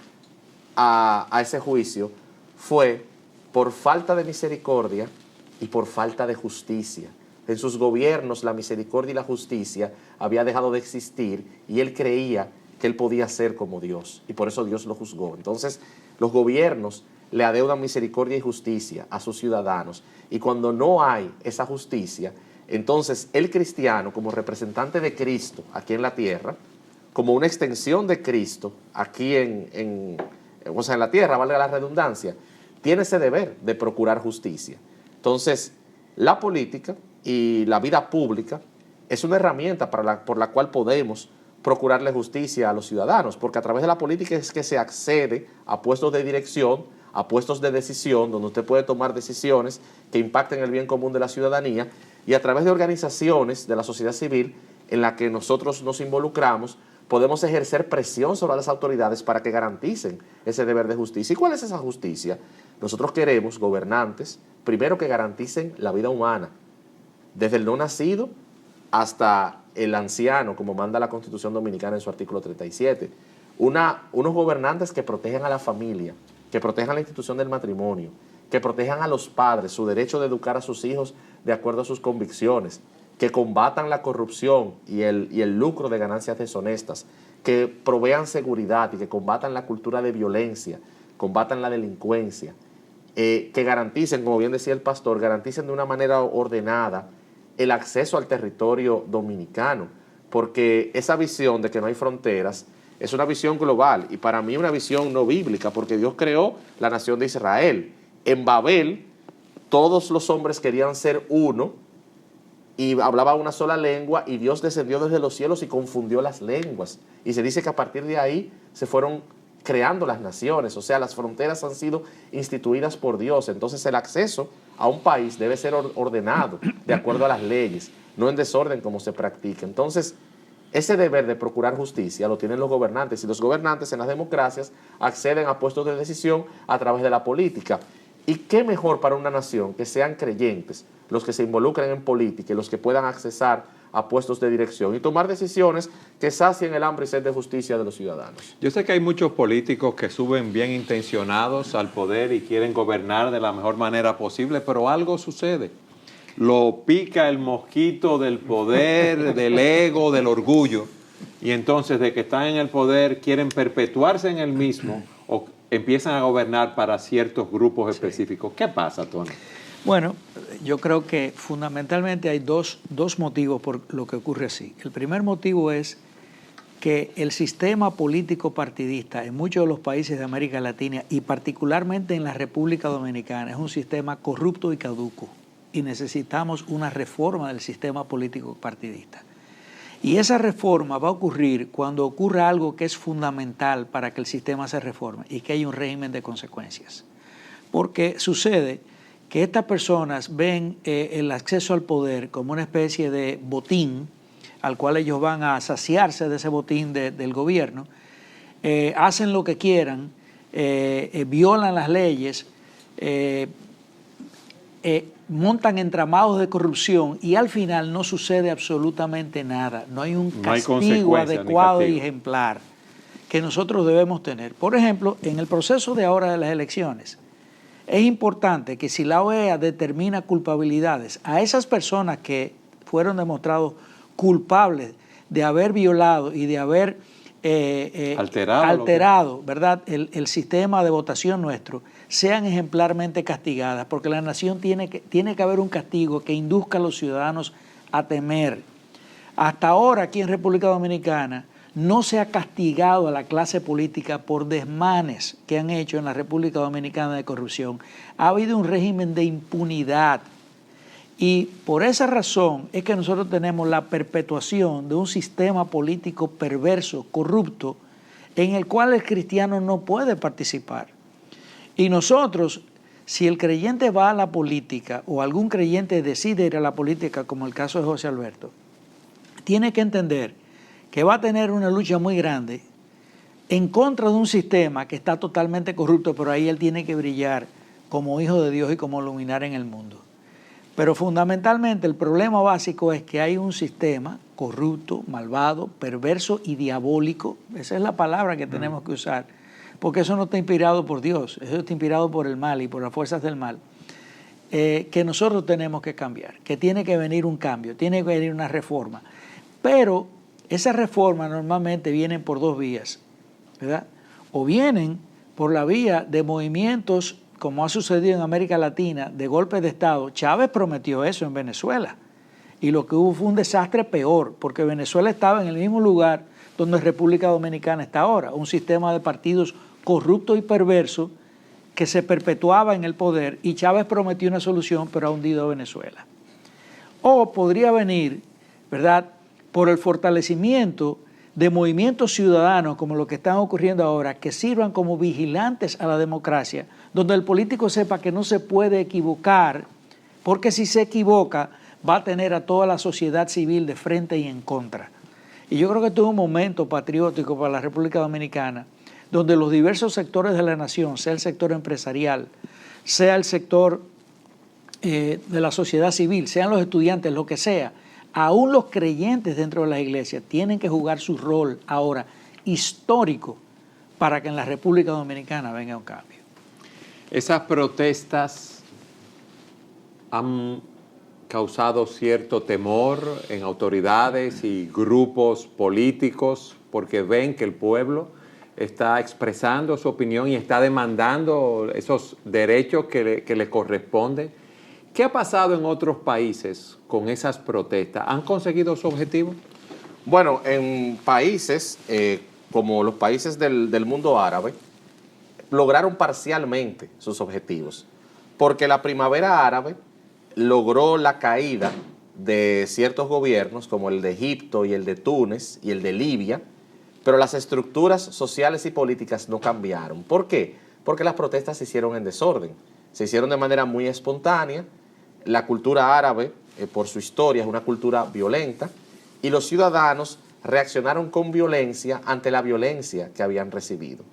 a ese juicio fue por falta de misericordia y por falta de justicia. En sus gobiernos la misericordia y la justicia había dejado de existir y él creía que él podía ser como Dios y por eso Dios lo juzgó. Entonces los gobiernos le adeudan misericordia y justicia a sus ciudadanos y cuando no hay esa justicia, entonces el cristiano como representante de Cristo aquí en la tierra, como una extensión de Cristo aquí en la tierra, valga la redundancia, tiene ese deber de procurar justicia. Entonces la política y la vida pública es una herramienta por la cual podemos procurarle justicia a los ciudadanos, porque a través de la política es que se accede a puestos de dirección, a puestos de decisión, donde usted puede tomar decisiones que impacten el bien común de la ciudadanía, y a través de organizaciones de la sociedad civil en la que nosotros nos involucramos, podemos ejercer presión sobre las autoridades para que garanticen ese deber de justicia. ¿Y cuál es esa justicia? Nosotros queremos gobernantes, primero que garanticen la vida humana, desde el no nacido hasta el anciano, como manda la Constitución Dominicana en su artículo 37. Unos gobernantes que protejan a la familia, que protejan la institución del matrimonio, que protejan a los padres, su derecho de educar a sus hijos de acuerdo a sus convicciones, que combatan la corrupción y el lucro de ganancias deshonestas, que provean seguridad y que combatan la cultura de violencia, combatan la delincuencia, que garanticen, como bien decía el pastor, garanticen de una manera ordenada el acceso al territorio dominicano, porque esa visión de que no hay fronteras es una visión global y para mí una visión no bíblica, porque Dios creó la nación de Israel. En Babel todos los hombres querían ser uno y hablaban una sola lengua y Dios descendió desde los cielos y confundió las lenguas. Y se dice que a partir de ahí se fueron creando las naciones, o sea, las fronteras han sido instituidas por Dios. Entonces el acceso a un país debe ser ordenado de acuerdo a las leyes, no en desorden como se practica. Entonces, ese deber de procurar justicia lo tienen los gobernantes y los gobernantes en las democracias acceden a puestos de decisión a través de la política. ¿Y qué mejor para una nación que sean creyentes los que se involucren en política y los que puedan accesar a puestos de dirección y tomar decisiones que sacien el hambre y sed de justicia de los ciudadanos? Yo sé que hay muchos políticos que suben bien intencionados al poder y quieren gobernar de la mejor manera posible, pero algo sucede. Lo pica el mosquito del poder, del ego, del orgullo, y entonces de que están en el poder quieren perpetuarse en el mismo o empiezan a gobernar para ciertos grupos específicos. ¿Qué pasa, Tony? Bueno, yo creo que fundamentalmente hay dos motivos por lo que ocurre así. El primer motivo es que el sistema político partidista en muchos de los países de América Latina y particularmente en la República Dominicana es un sistema corrupto y caduco y necesitamos una reforma del sistema político partidista. Y esa reforma va a ocurrir cuando ocurra algo que es fundamental para que el sistema se reforme y que haya un régimen de consecuencias. Porque sucede que estas personas ven el acceso al poder como una especie de botín al cual ellos van a saciarse de ese botín del gobierno, hacen lo que quieran, violan las leyes, montan entramados de corrupción y al final no sucede absolutamente nada. No hay un castigo adecuado y ejemplar que nosotros debemos tener. Por ejemplo, en el proceso de ahora de las elecciones, es importante que si la OEA determina culpabilidades a esas personas que fueron demostrados culpables de haber violado y de haber alterado, ¿verdad?, el sistema de votación nuestro, sean ejemplarmente castigadas, porque la nación tiene que haber un castigo que induzca a los ciudadanos a temer. Hasta ahora aquí en República Dominicana no se ha castigado a la clase política por desmanes que han hecho en la República Dominicana de corrupción. Ha habido un régimen de impunidad Y por esa razón es que nosotros tenemos la perpetuación de un sistema político perverso, corrupto, en el cual el cristiano no puede participar. Y nosotros, si el creyente va a la política o algún creyente decide ir a la política, como el caso de José Alberto, tiene que entender que va a tener una lucha muy grande en contra de un sistema que está totalmente corrupto, pero ahí él tiene que brillar como hijo de Dios y como luminar en el mundo. Pero fundamentalmente el problema básico es que hay un sistema corrupto, malvado, perverso y diabólico. Esa es la palabra que tenemos que usar, porque eso no está inspirado por Dios, eso está inspirado por el mal y por las fuerzas del mal, que nosotros tenemos que cambiar, que tiene que venir un cambio, tiene que venir una reforma. Pero esas reformas normalmente vienen por dos vías, ¿verdad? O vienen por la vía de movimientos, como ha sucedido en América Latina, de golpes de Estado. Chávez prometió eso en Venezuela y lo que hubo fue un desastre peor, porque Venezuela estaba en el mismo lugar donde República Dominicana está ahora, un sistema de partidos corrupto y perverso que se perpetuaba en el poder, y Chávez prometió una solución, pero ha hundido a Venezuela. O podría venir, ¿verdad?, por el fortalecimiento de movimientos ciudadanos como lo que están ocurriendo ahora, que sirvan como vigilantes a la democracia, donde el político sepa que no se puede equivocar, porque si se equivoca va a tener a toda la sociedad civil de frente y en contra. Y yo creo que esto es un momento patriótico para la República Dominicana, donde los diversos sectores de la nación, sea el sector empresarial, sea el sector de la sociedad civil, sean los estudiantes, lo que sea, aún los creyentes dentro de las iglesias tienen que jugar su rol ahora histórico para que en la República Dominicana venga un cambio. Esas protestas han causado cierto temor en autoridades y grupos políticos porque ven que el pueblo está expresando su opinión y está demandando esos derechos que le corresponden. ¿Qué ha pasado en otros países con esas protestas? ¿Han conseguido su objetivo? Bueno, en países como los países del mundo árabe, lograron parcialmente sus objetivos, porque la primavera árabe logró la caída de ciertos gobiernos como el de Egipto y el de Túnez y el de Libia, pero las estructuras sociales y políticas no cambiaron. ¿Por qué? Porque las protestas se hicieron en desorden, se hicieron de manera muy espontánea. La cultura árabe, por su historia, es una cultura violenta, y los ciudadanos reaccionaron con violencia ante la violencia que habían recibido.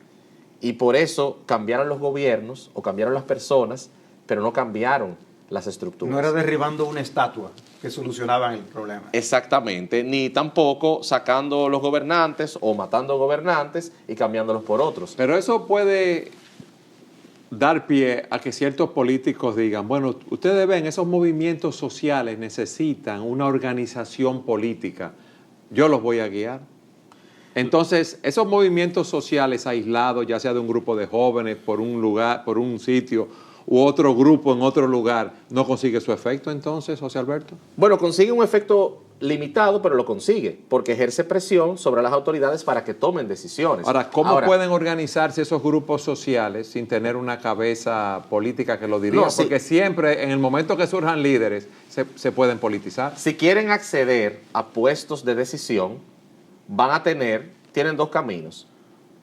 Y por eso cambiaron los gobiernos o cambiaron las personas, pero no cambiaron las estructuras. No era derribando una estatua que solucionaban el problema. Exactamente, ni tampoco sacando los gobernantes o matando gobernantes y cambiándolos por otros. Pero eso puede dar pie a que ciertos políticos digan, bueno, ustedes ven, esos movimientos sociales necesitan una organización política, yo los voy a guiar. Entonces, esos movimientos sociales aislados, ya sea de un grupo de jóvenes por un lugar, por un sitio, u otro grupo en otro lugar, ¿no consigue su efecto entonces, José Alberto? Bueno, consigue un efecto limitado, pero lo consigue, porque ejerce presión sobre las autoridades para que tomen decisiones. Ahora, ¿cómo pueden organizarse esos grupos sociales sin tener una cabeza política que lo dirija? No, porque siempre, en el momento que surjan líderes, se pueden politizar. Si quieren acceder a puestos de decisión, tienen dos caminos: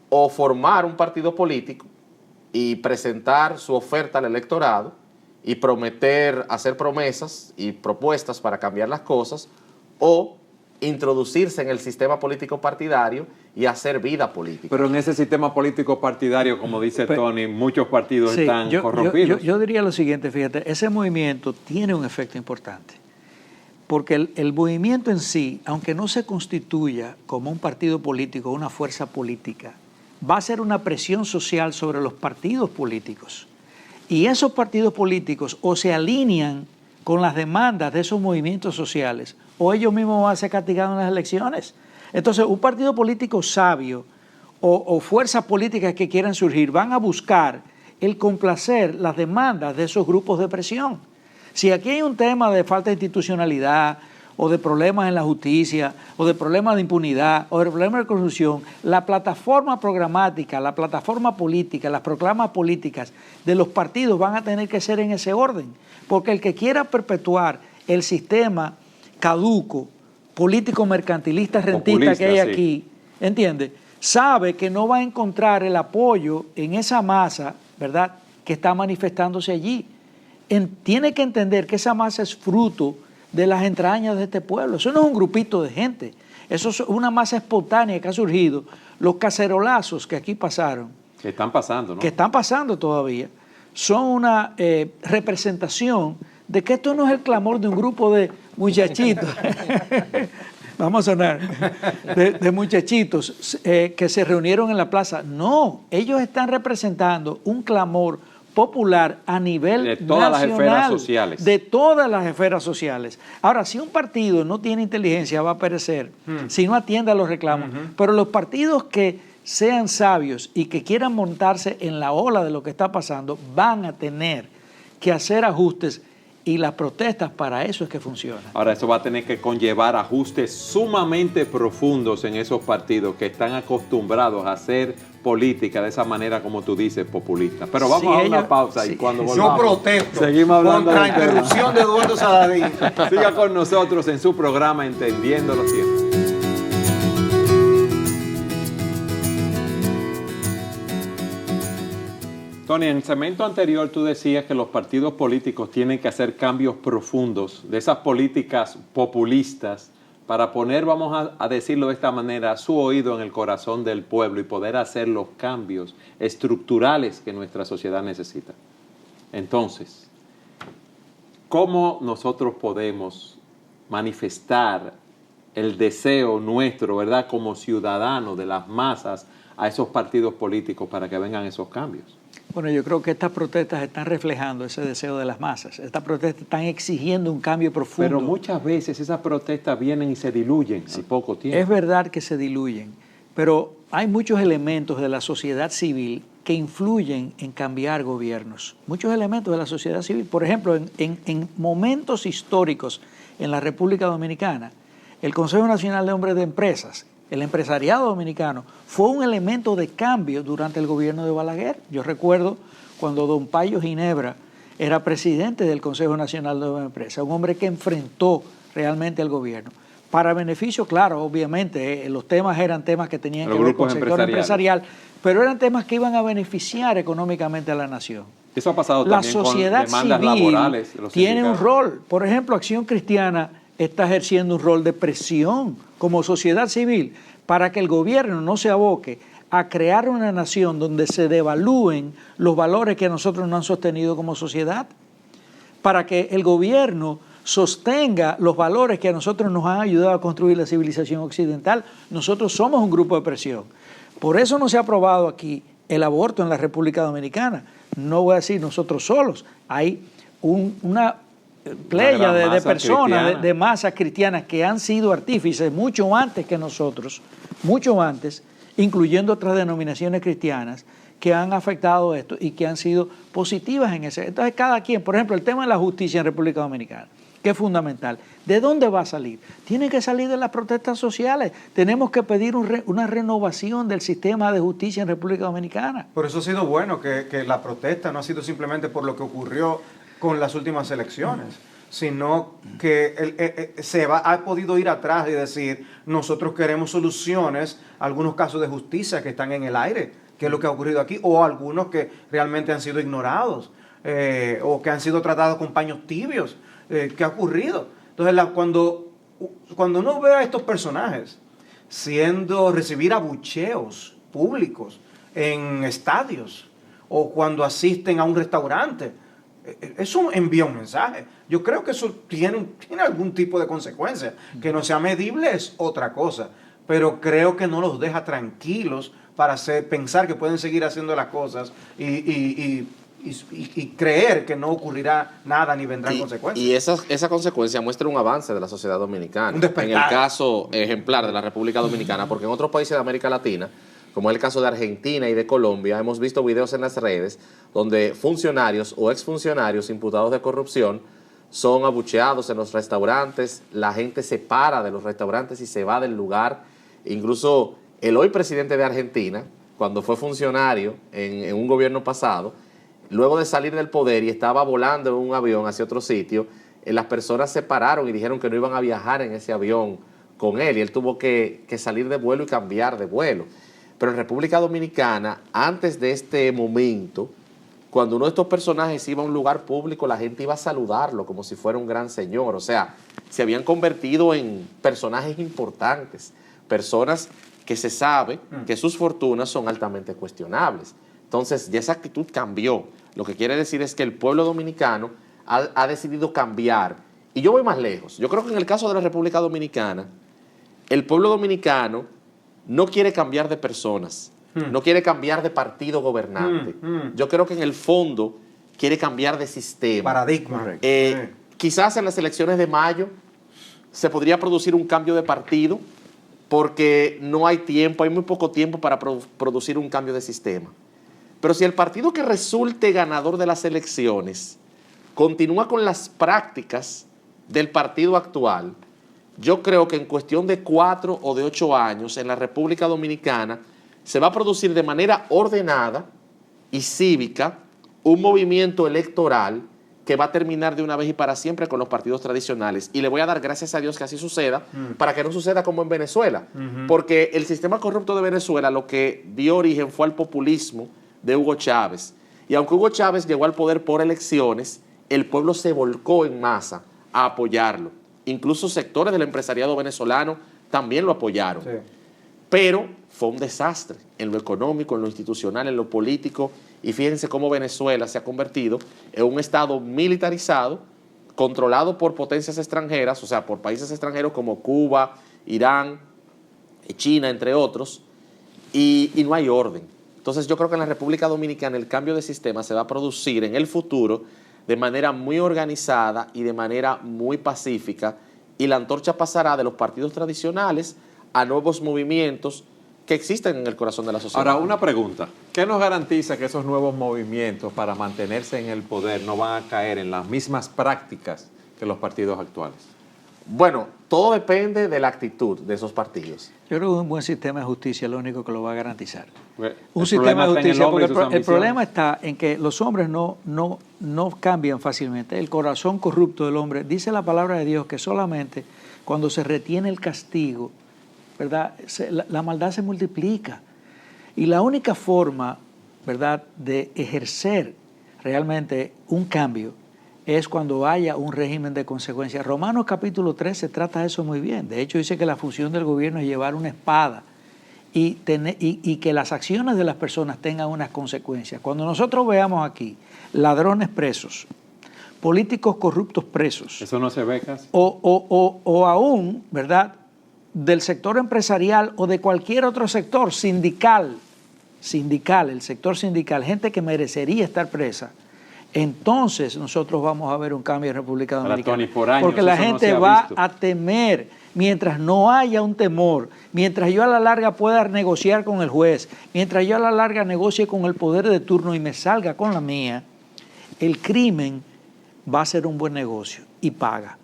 o formar un partido político y presentar su oferta al electorado y hacer promesas y propuestas para cambiar las cosas, o introducirse en el sistema político partidario y hacer vida política. Pero en ese sistema político partidario, como dice Tony, muchos partidos están corrompidos. Yo diría lo siguiente, fíjate, ese movimiento tiene un efecto importante, porque el movimiento en sí, aunque no se constituya como un partido político, una fuerza política, va a ser una presión social sobre los partidos políticos. Y esos partidos políticos o se alinean con las demandas de esos movimientos sociales, o ellos mismos van a ser castigados en las elecciones. Entonces, un partido político sabio o fuerzas políticas que quieran surgir van a buscar el complacer las demandas de esos grupos de presión. Si aquí hay un tema de falta de institucionalidad, o de problemas en la justicia, o de problemas de impunidad, o de problemas de corrupción, la plataforma programática, la plataforma política, las proclamas políticas de los partidos van a tener que ser en ese orden, porque el que quiera perpetuar el sistema caduco, político mercantilista rentista Populista, que hay sí. aquí, ¿entiendes? Sabe que no va a encontrar el apoyo en esa masa, ¿verdad?, que está manifestándose allí. Tiene que entender que esa masa es fruto de las entrañas de este pueblo. Eso no es un grupito de gente, eso es una masa espontánea que ha surgido. Los cacerolazos que aquí pasaron, Que están pasando, ¿no? que están pasando todavía, son una representación de que esto no es el clamor de un grupo de muchachitos, vamos a sonar, de muchachitos que se reunieron en la plaza. No, ellos están representando un clamor popular a nivel de todas las nacional, esferas sociales. de todas las esferas sociales. Ahora, si un partido no tiene inteligencia, va a perecer si no atiende a los reclamos. Pero los partidos que sean sabios y que quieran montarse en la ola de lo que está pasando, van a tener que hacer ajustes, y las protestas para eso es que funcionan. Ahora, eso va a tener que conllevar ajustes sumamente profundos en esos partidos que están acostumbrados a hacer política de esa manera, como tú dices, populista. Pero vamos Sí, a una ellos- pausa sí. y cuando Yo volvamos, protesto seguimos hablando contra la del tema. interrupción de Eduardo Saladín. Siga con nosotros en su programa Entendiendo los Tiempos. Tony, en el segmento anterior tú decías que los partidos políticos tienen que hacer cambios profundos de esas políticas populistas para poner, vamos a decirlo de esta manera, su oído en el corazón del pueblo y poder hacer los cambios estructurales que nuestra sociedad necesita. Entonces, ¿cómo nosotros podemos manifestar el deseo nuestro, ¿verdad?, como ciudadanos de las masas a esos partidos políticos para que vengan esos cambios? Bueno, yo creo que estas protestas están reflejando ese deseo de las masas. Estas protestas están exigiendo un cambio profundo. Pero muchas veces esas protestas vienen y se diluyen al poco tiempo. Es verdad que se diluyen, pero hay muchos elementos de la sociedad civil que influyen en cambiar gobiernos. Muchos elementos de la sociedad civil. Por ejemplo, en momentos históricos en la República Dominicana, el Consejo Nacional de Hombres de Empresas, el empresariado dominicano, fue un elemento de cambio durante el gobierno de Balaguer. Yo recuerdo cuando don Payo Ginebra era presidente del Consejo Nacional de Hombres de Empresas, un hombre que enfrentó realmente al gobierno. Para beneficio, claro, obviamente, los temas eran temas que tenían que ver con el sector empresarial, pero eran temas que iban a beneficiar económicamente a la nación. Eso ha pasado La también sociedad con demandas civil laborales. de los tiene un sindicatos. rol. Por ejemplo, Acción Cristiana está ejerciendo un rol de presión como sociedad civil para que el gobierno no se aboque a crear una nación donde se devalúen los valores que nosotros no han sostenido como sociedad, para que el gobierno sostenga los valores que a nosotros nos han ayudado a construir la civilización occidental. Nosotros somos un grupo de presión. Por eso no se ha aprobado aquí el aborto en la República Dominicana. No voy a decir nosotros solos. Hay una playa de personas, de masas cristianas que han sido artífices mucho antes que nosotros, mucho antes, incluyendo otras denominaciones cristianas, que han afectado esto y que han sido positivas en ese. Entonces, cada quien, por ejemplo, el tema de la justicia en República Dominicana, que es fundamental. ¿De dónde va a salir? Tiene que salir de las protestas sociales. Tenemos que pedir una renovación del sistema de justicia en República Dominicana. Por eso ha sido bueno que la protesta no ha sido simplemente por lo que ocurrió con las últimas elecciones, sino que ha podido ir atrás y decir, nosotros queremos soluciones a algunos casos de justicia que están en el aire, que es lo que ha ocurrido aquí, o algunos que realmente han sido ignorados, o que han sido tratados con paños tibios, que ha ocurrido. Entonces, cuando uno ve a estos personajes recibir abucheos públicos en estadios, o cuando asisten a un restaurante, eso envía un mensaje. Yo creo que eso tiene algún tipo de consecuencia. Que no sea medible es otra cosa, pero creo que no los deja tranquilos para pensar que pueden seguir haciendo las cosas y creer que no ocurrirá nada ni vendrán consecuencias. Y esa consecuencia muestra un avance de la sociedad dominicana. Un despertar. En el caso ejemplar de la República Dominicana, porque en otros países de América Latina, como es el caso de Argentina y de Colombia, hemos visto videos en las redes donde funcionarios o exfuncionarios imputados de corrupción son abucheados en los restaurantes, la gente se para de los restaurantes y se va del lugar. Incluso el hoy presidente de Argentina, cuando fue funcionario en un gobierno pasado, luego de salir del poder y estaba volando en un avión hacia otro sitio, las personas se pararon y dijeron que no iban a viajar en ese avión con él, y él tuvo que salir de vuelo y cambiar de vuelo. Pero en República Dominicana, antes de este momento, cuando uno de estos personajes iba a un lugar público, la gente iba a saludarlo como si fuera un gran señor. O sea, se habían convertido en personajes importantes, personas que se sabe que sus fortunas son altamente cuestionables. Entonces, ya esa actitud cambió. Lo que quiere decir es que el pueblo dominicano ha decidido cambiar. Y yo voy más lejos. Yo creo que en el caso de la República Dominicana, el pueblo dominicano no quiere cambiar de personas, no quiere cambiar de partido gobernante. Yo creo que en el fondo quiere cambiar de sistema. Paradigma. Quizás en las elecciones de mayo se podría producir un cambio de partido porque no hay tiempo, hay muy poco tiempo para producir un cambio de sistema. Pero si el partido que resulte ganador de las elecciones continúa con las prácticas del partido actual, yo creo que en cuestión de 4 o de 8 años en la República Dominicana se va a producir de manera ordenada y cívica un movimiento electoral que va a terminar de una vez y para siempre con los partidos tradicionales. Y le voy a dar gracias a Dios que así suceda, para que no suceda como en Venezuela. Porque el sistema corrupto de Venezuela lo que dio origen fue al populismo de Hugo Chávez. Y aunque Hugo Chávez llegó al poder por elecciones, el pueblo se volcó en masa a apoyarlo. Incluso sectores del empresariado venezolano también lo apoyaron. Sí. Pero fue un desastre en lo económico, en lo institucional, en lo político. Y fíjense cómo Venezuela se ha convertido en un estado militarizado, controlado por potencias extranjeras, o sea, por países extranjeros como Cuba, Irán, China, entre otros, y no hay orden. Entonces yo creo que en la República Dominicana el cambio de sistema se va a producir en el futuro de manera muy organizada y de manera muy pacífica, y la antorcha pasará de los partidos tradicionales a nuevos movimientos que existen en el corazón de la sociedad. Ahora, una pregunta. ¿Qué nos garantiza que esos nuevos movimientos para mantenerse en el poder no van a caer en las mismas prácticas que los partidos actuales? Bueno, todo depende de la actitud de esos partidos. Yo creo que un buen sistema de justicia es lo único que lo va a garantizar. Un el sistema de justicia, porque el problema está en que los hombres no cambian fácilmente. El corazón corrupto del hombre, dice la palabra de Dios que solamente cuando se retiene el castigo, ¿verdad?, la maldad se multiplica. Y la única forma, ¿verdad?, de ejercer realmente un cambio es cuando haya un régimen de consecuencias. Romanos capítulo 13 trata de eso muy bien. De hecho, dice que la función del gobierno es llevar una espada y que las acciones de las personas tengan unas consecuencias. Cuando nosotros veamos aquí ladrones presos, políticos corruptos presos, eso no se ve casi. O aún, ¿verdad?, del sector empresarial o de cualquier otro sector sindical, el sector sindical, gente que merecería estar presa, entonces nosotros vamos a ver un cambio en República Dominicana. Tony, por años, porque la gente va a temer. Mientras no haya un temor, mientras yo a la larga pueda negociar con el juez, mientras yo a la larga negocie con el poder de turno y me salga con la mía, el crimen va a ser un buen negocio y paga.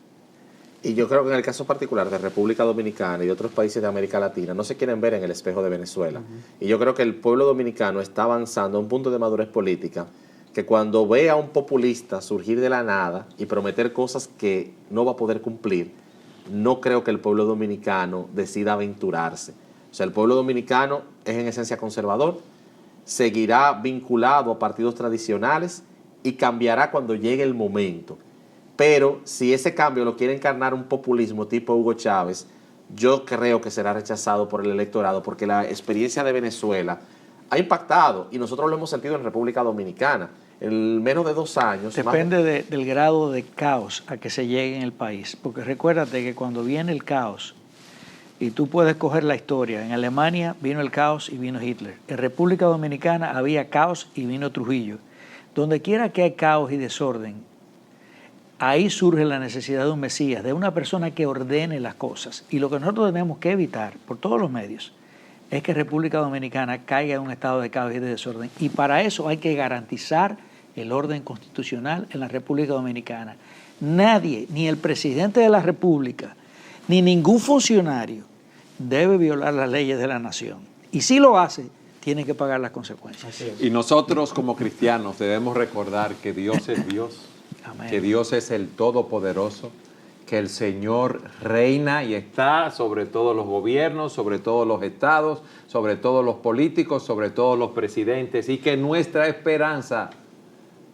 Y yo creo que en el caso particular de República Dominicana y de otros países de América Latina no se quieren ver en el espejo de Venezuela. Y yo creo que el pueblo dominicano está avanzando a un punto de madurez política que cuando ve a un populista surgir de la nada y prometer cosas que no va a poder cumplir, no creo que el pueblo dominicano decida aventurarse. O sea, el pueblo dominicano es en esencia conservador, seguirá vinculado a partidos tradicionales y cambiará cuando llegue el momento. Pero si ese cambio lo quiere encarnar un populismo tipo Hugo Chávez, yo creo que será rechazado por el electorado, porque la experiencia de Venezuela ha impactado y nosotros lo hemos sentido en República Dominicana. En menos de 2 años... Depende del grado de caos a que se llegue en el país, porque recuérdate que cuando viene el caos, y tú puedes coger la historia, en Alemania vino el caos y vino Hitler, en República Dominicana había caos y vino Trujillo. Donde quiera que hay caos y desorden, ahí surge la necesidad de un Mesías, de una persona que ordene las cosas. Y lo que nosotros tenemos que evitar, por todos los medios, es que República Dominicana caiga en un estado de caos y de desorden. Y para eso hay que garantizar el orden constitucional en la República Dominicana. Nadie, ni el presidente de la República, ni ningún funcionario debe violar las leyes de la nación. Y si lo hace, tiene que pagar las consecuencias. Y nosotros como cristianos debemos recordar que Dios es Dios. Amén. que Dios es el Todopoderoso, que el Señor reina y está sobre todos los gobiernos, sobre todos los estados, sobre todos los políticos, sobre todos los presidentes, y que nuestra esperanza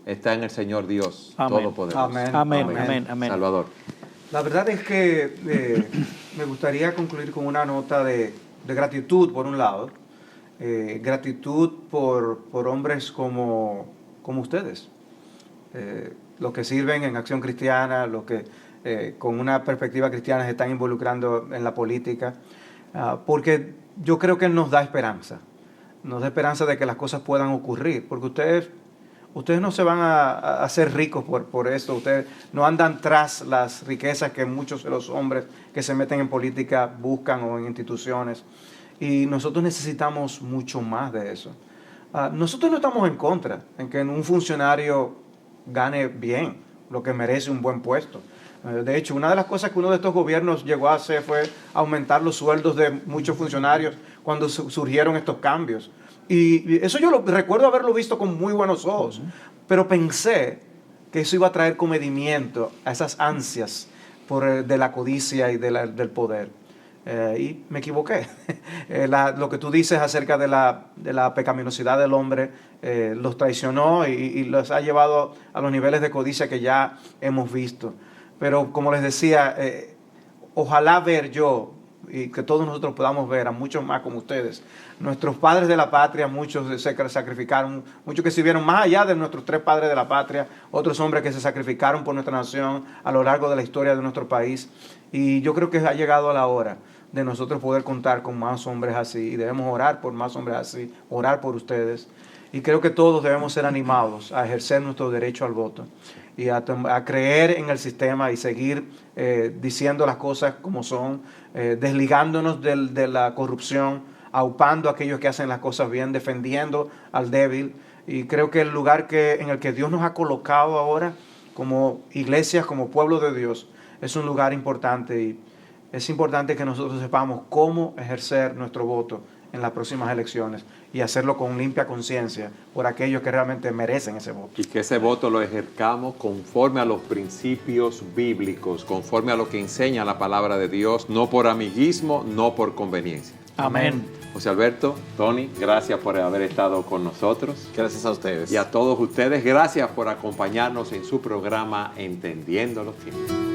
está en el Señor Dios Amén. Todopoderoso. Amén. Amén, amén, amén. Salvador. La verdad es que me gustaría concluir con una nota de gratitud, por un lado. Gratitud por hombres como ustedes. Los que sirven en Acción Cristiana, los que con una perspectiva cristiana se están involucrando en la política. Porque yo creo que nos da esperanza. Nos da esperanza de que las cosas puedan ocurrir. Porque ustedes no se van a hacer ricos por esto. Ustedes no andan tras las riquezas que muchos de los hombres que se meten en política buscan o en instituciones. Y nosotros necesitamos mucho más de eso. Nosotros no estamos en contra en que un funcionario gane bien, lo que merece un buen puesto. De hecho, una de las cosas que uno de estos gobiernos llegó a hacer fue aumentar los sueldos de muchos funcionarios cuando surgieron estos cambios. Y eso yo recuerdo haberlo visto con muy buenos ojos, pero pensé que eso iba a traer comedimiento a esas ansias de la codicia y del poder. Y me equivoqué. Lo que tú dices acerca de la pecaminosidad del hombre los traicionó y los ha llevado a los niveles de codicia que ya hemos visto. Pero como les decía, ojalá ver yo y que todos nosotros podamos ver a muchos más como ustedes. Nuestros padres de la patria, muchos se sacrificaron, muchos que sirvieron más allá de nuestros 3 padres de la patria, otros hombres que se sacrificaron por nuestra nación a lo largo de la historia de nuestro país. Y yo creo que ha llegado la hora de nosotros poder contar con más hombres así, y debemos orar por más hombres así, orar por ustedes. Y creo que todos debemos ser animados a ejercer nuestro derecho al voto y a creer en el sistema y seguir diciendo las cosas como son, desligándonos de la corrupción, aupando a aquellos que hacen las cosas bien, defendiendo al débil. Y creo que el lugar en el que Dios nos ha colocado ahora como iglesias, como pueblo de Dios, es un lugar importante, y es importante que nosotros sepamos cómo ejercer nuestro voto en las próximas elecciones y hacerlo con limpia conciencia por aquellos que realmente merecen ese voto. Y que ese voto lo ejerzamos conforme a los principios bíblicos, conforme a lo que enseña la palabra de Dios, no por amiguismo, no por conveniencia. Amén. José Alberto, Tony, gracias por haber estado con nosotros. Gracias a ustedes. Y a todos ustedes, gracias por acompañarnos en su programa Entendiendo los Tiempos.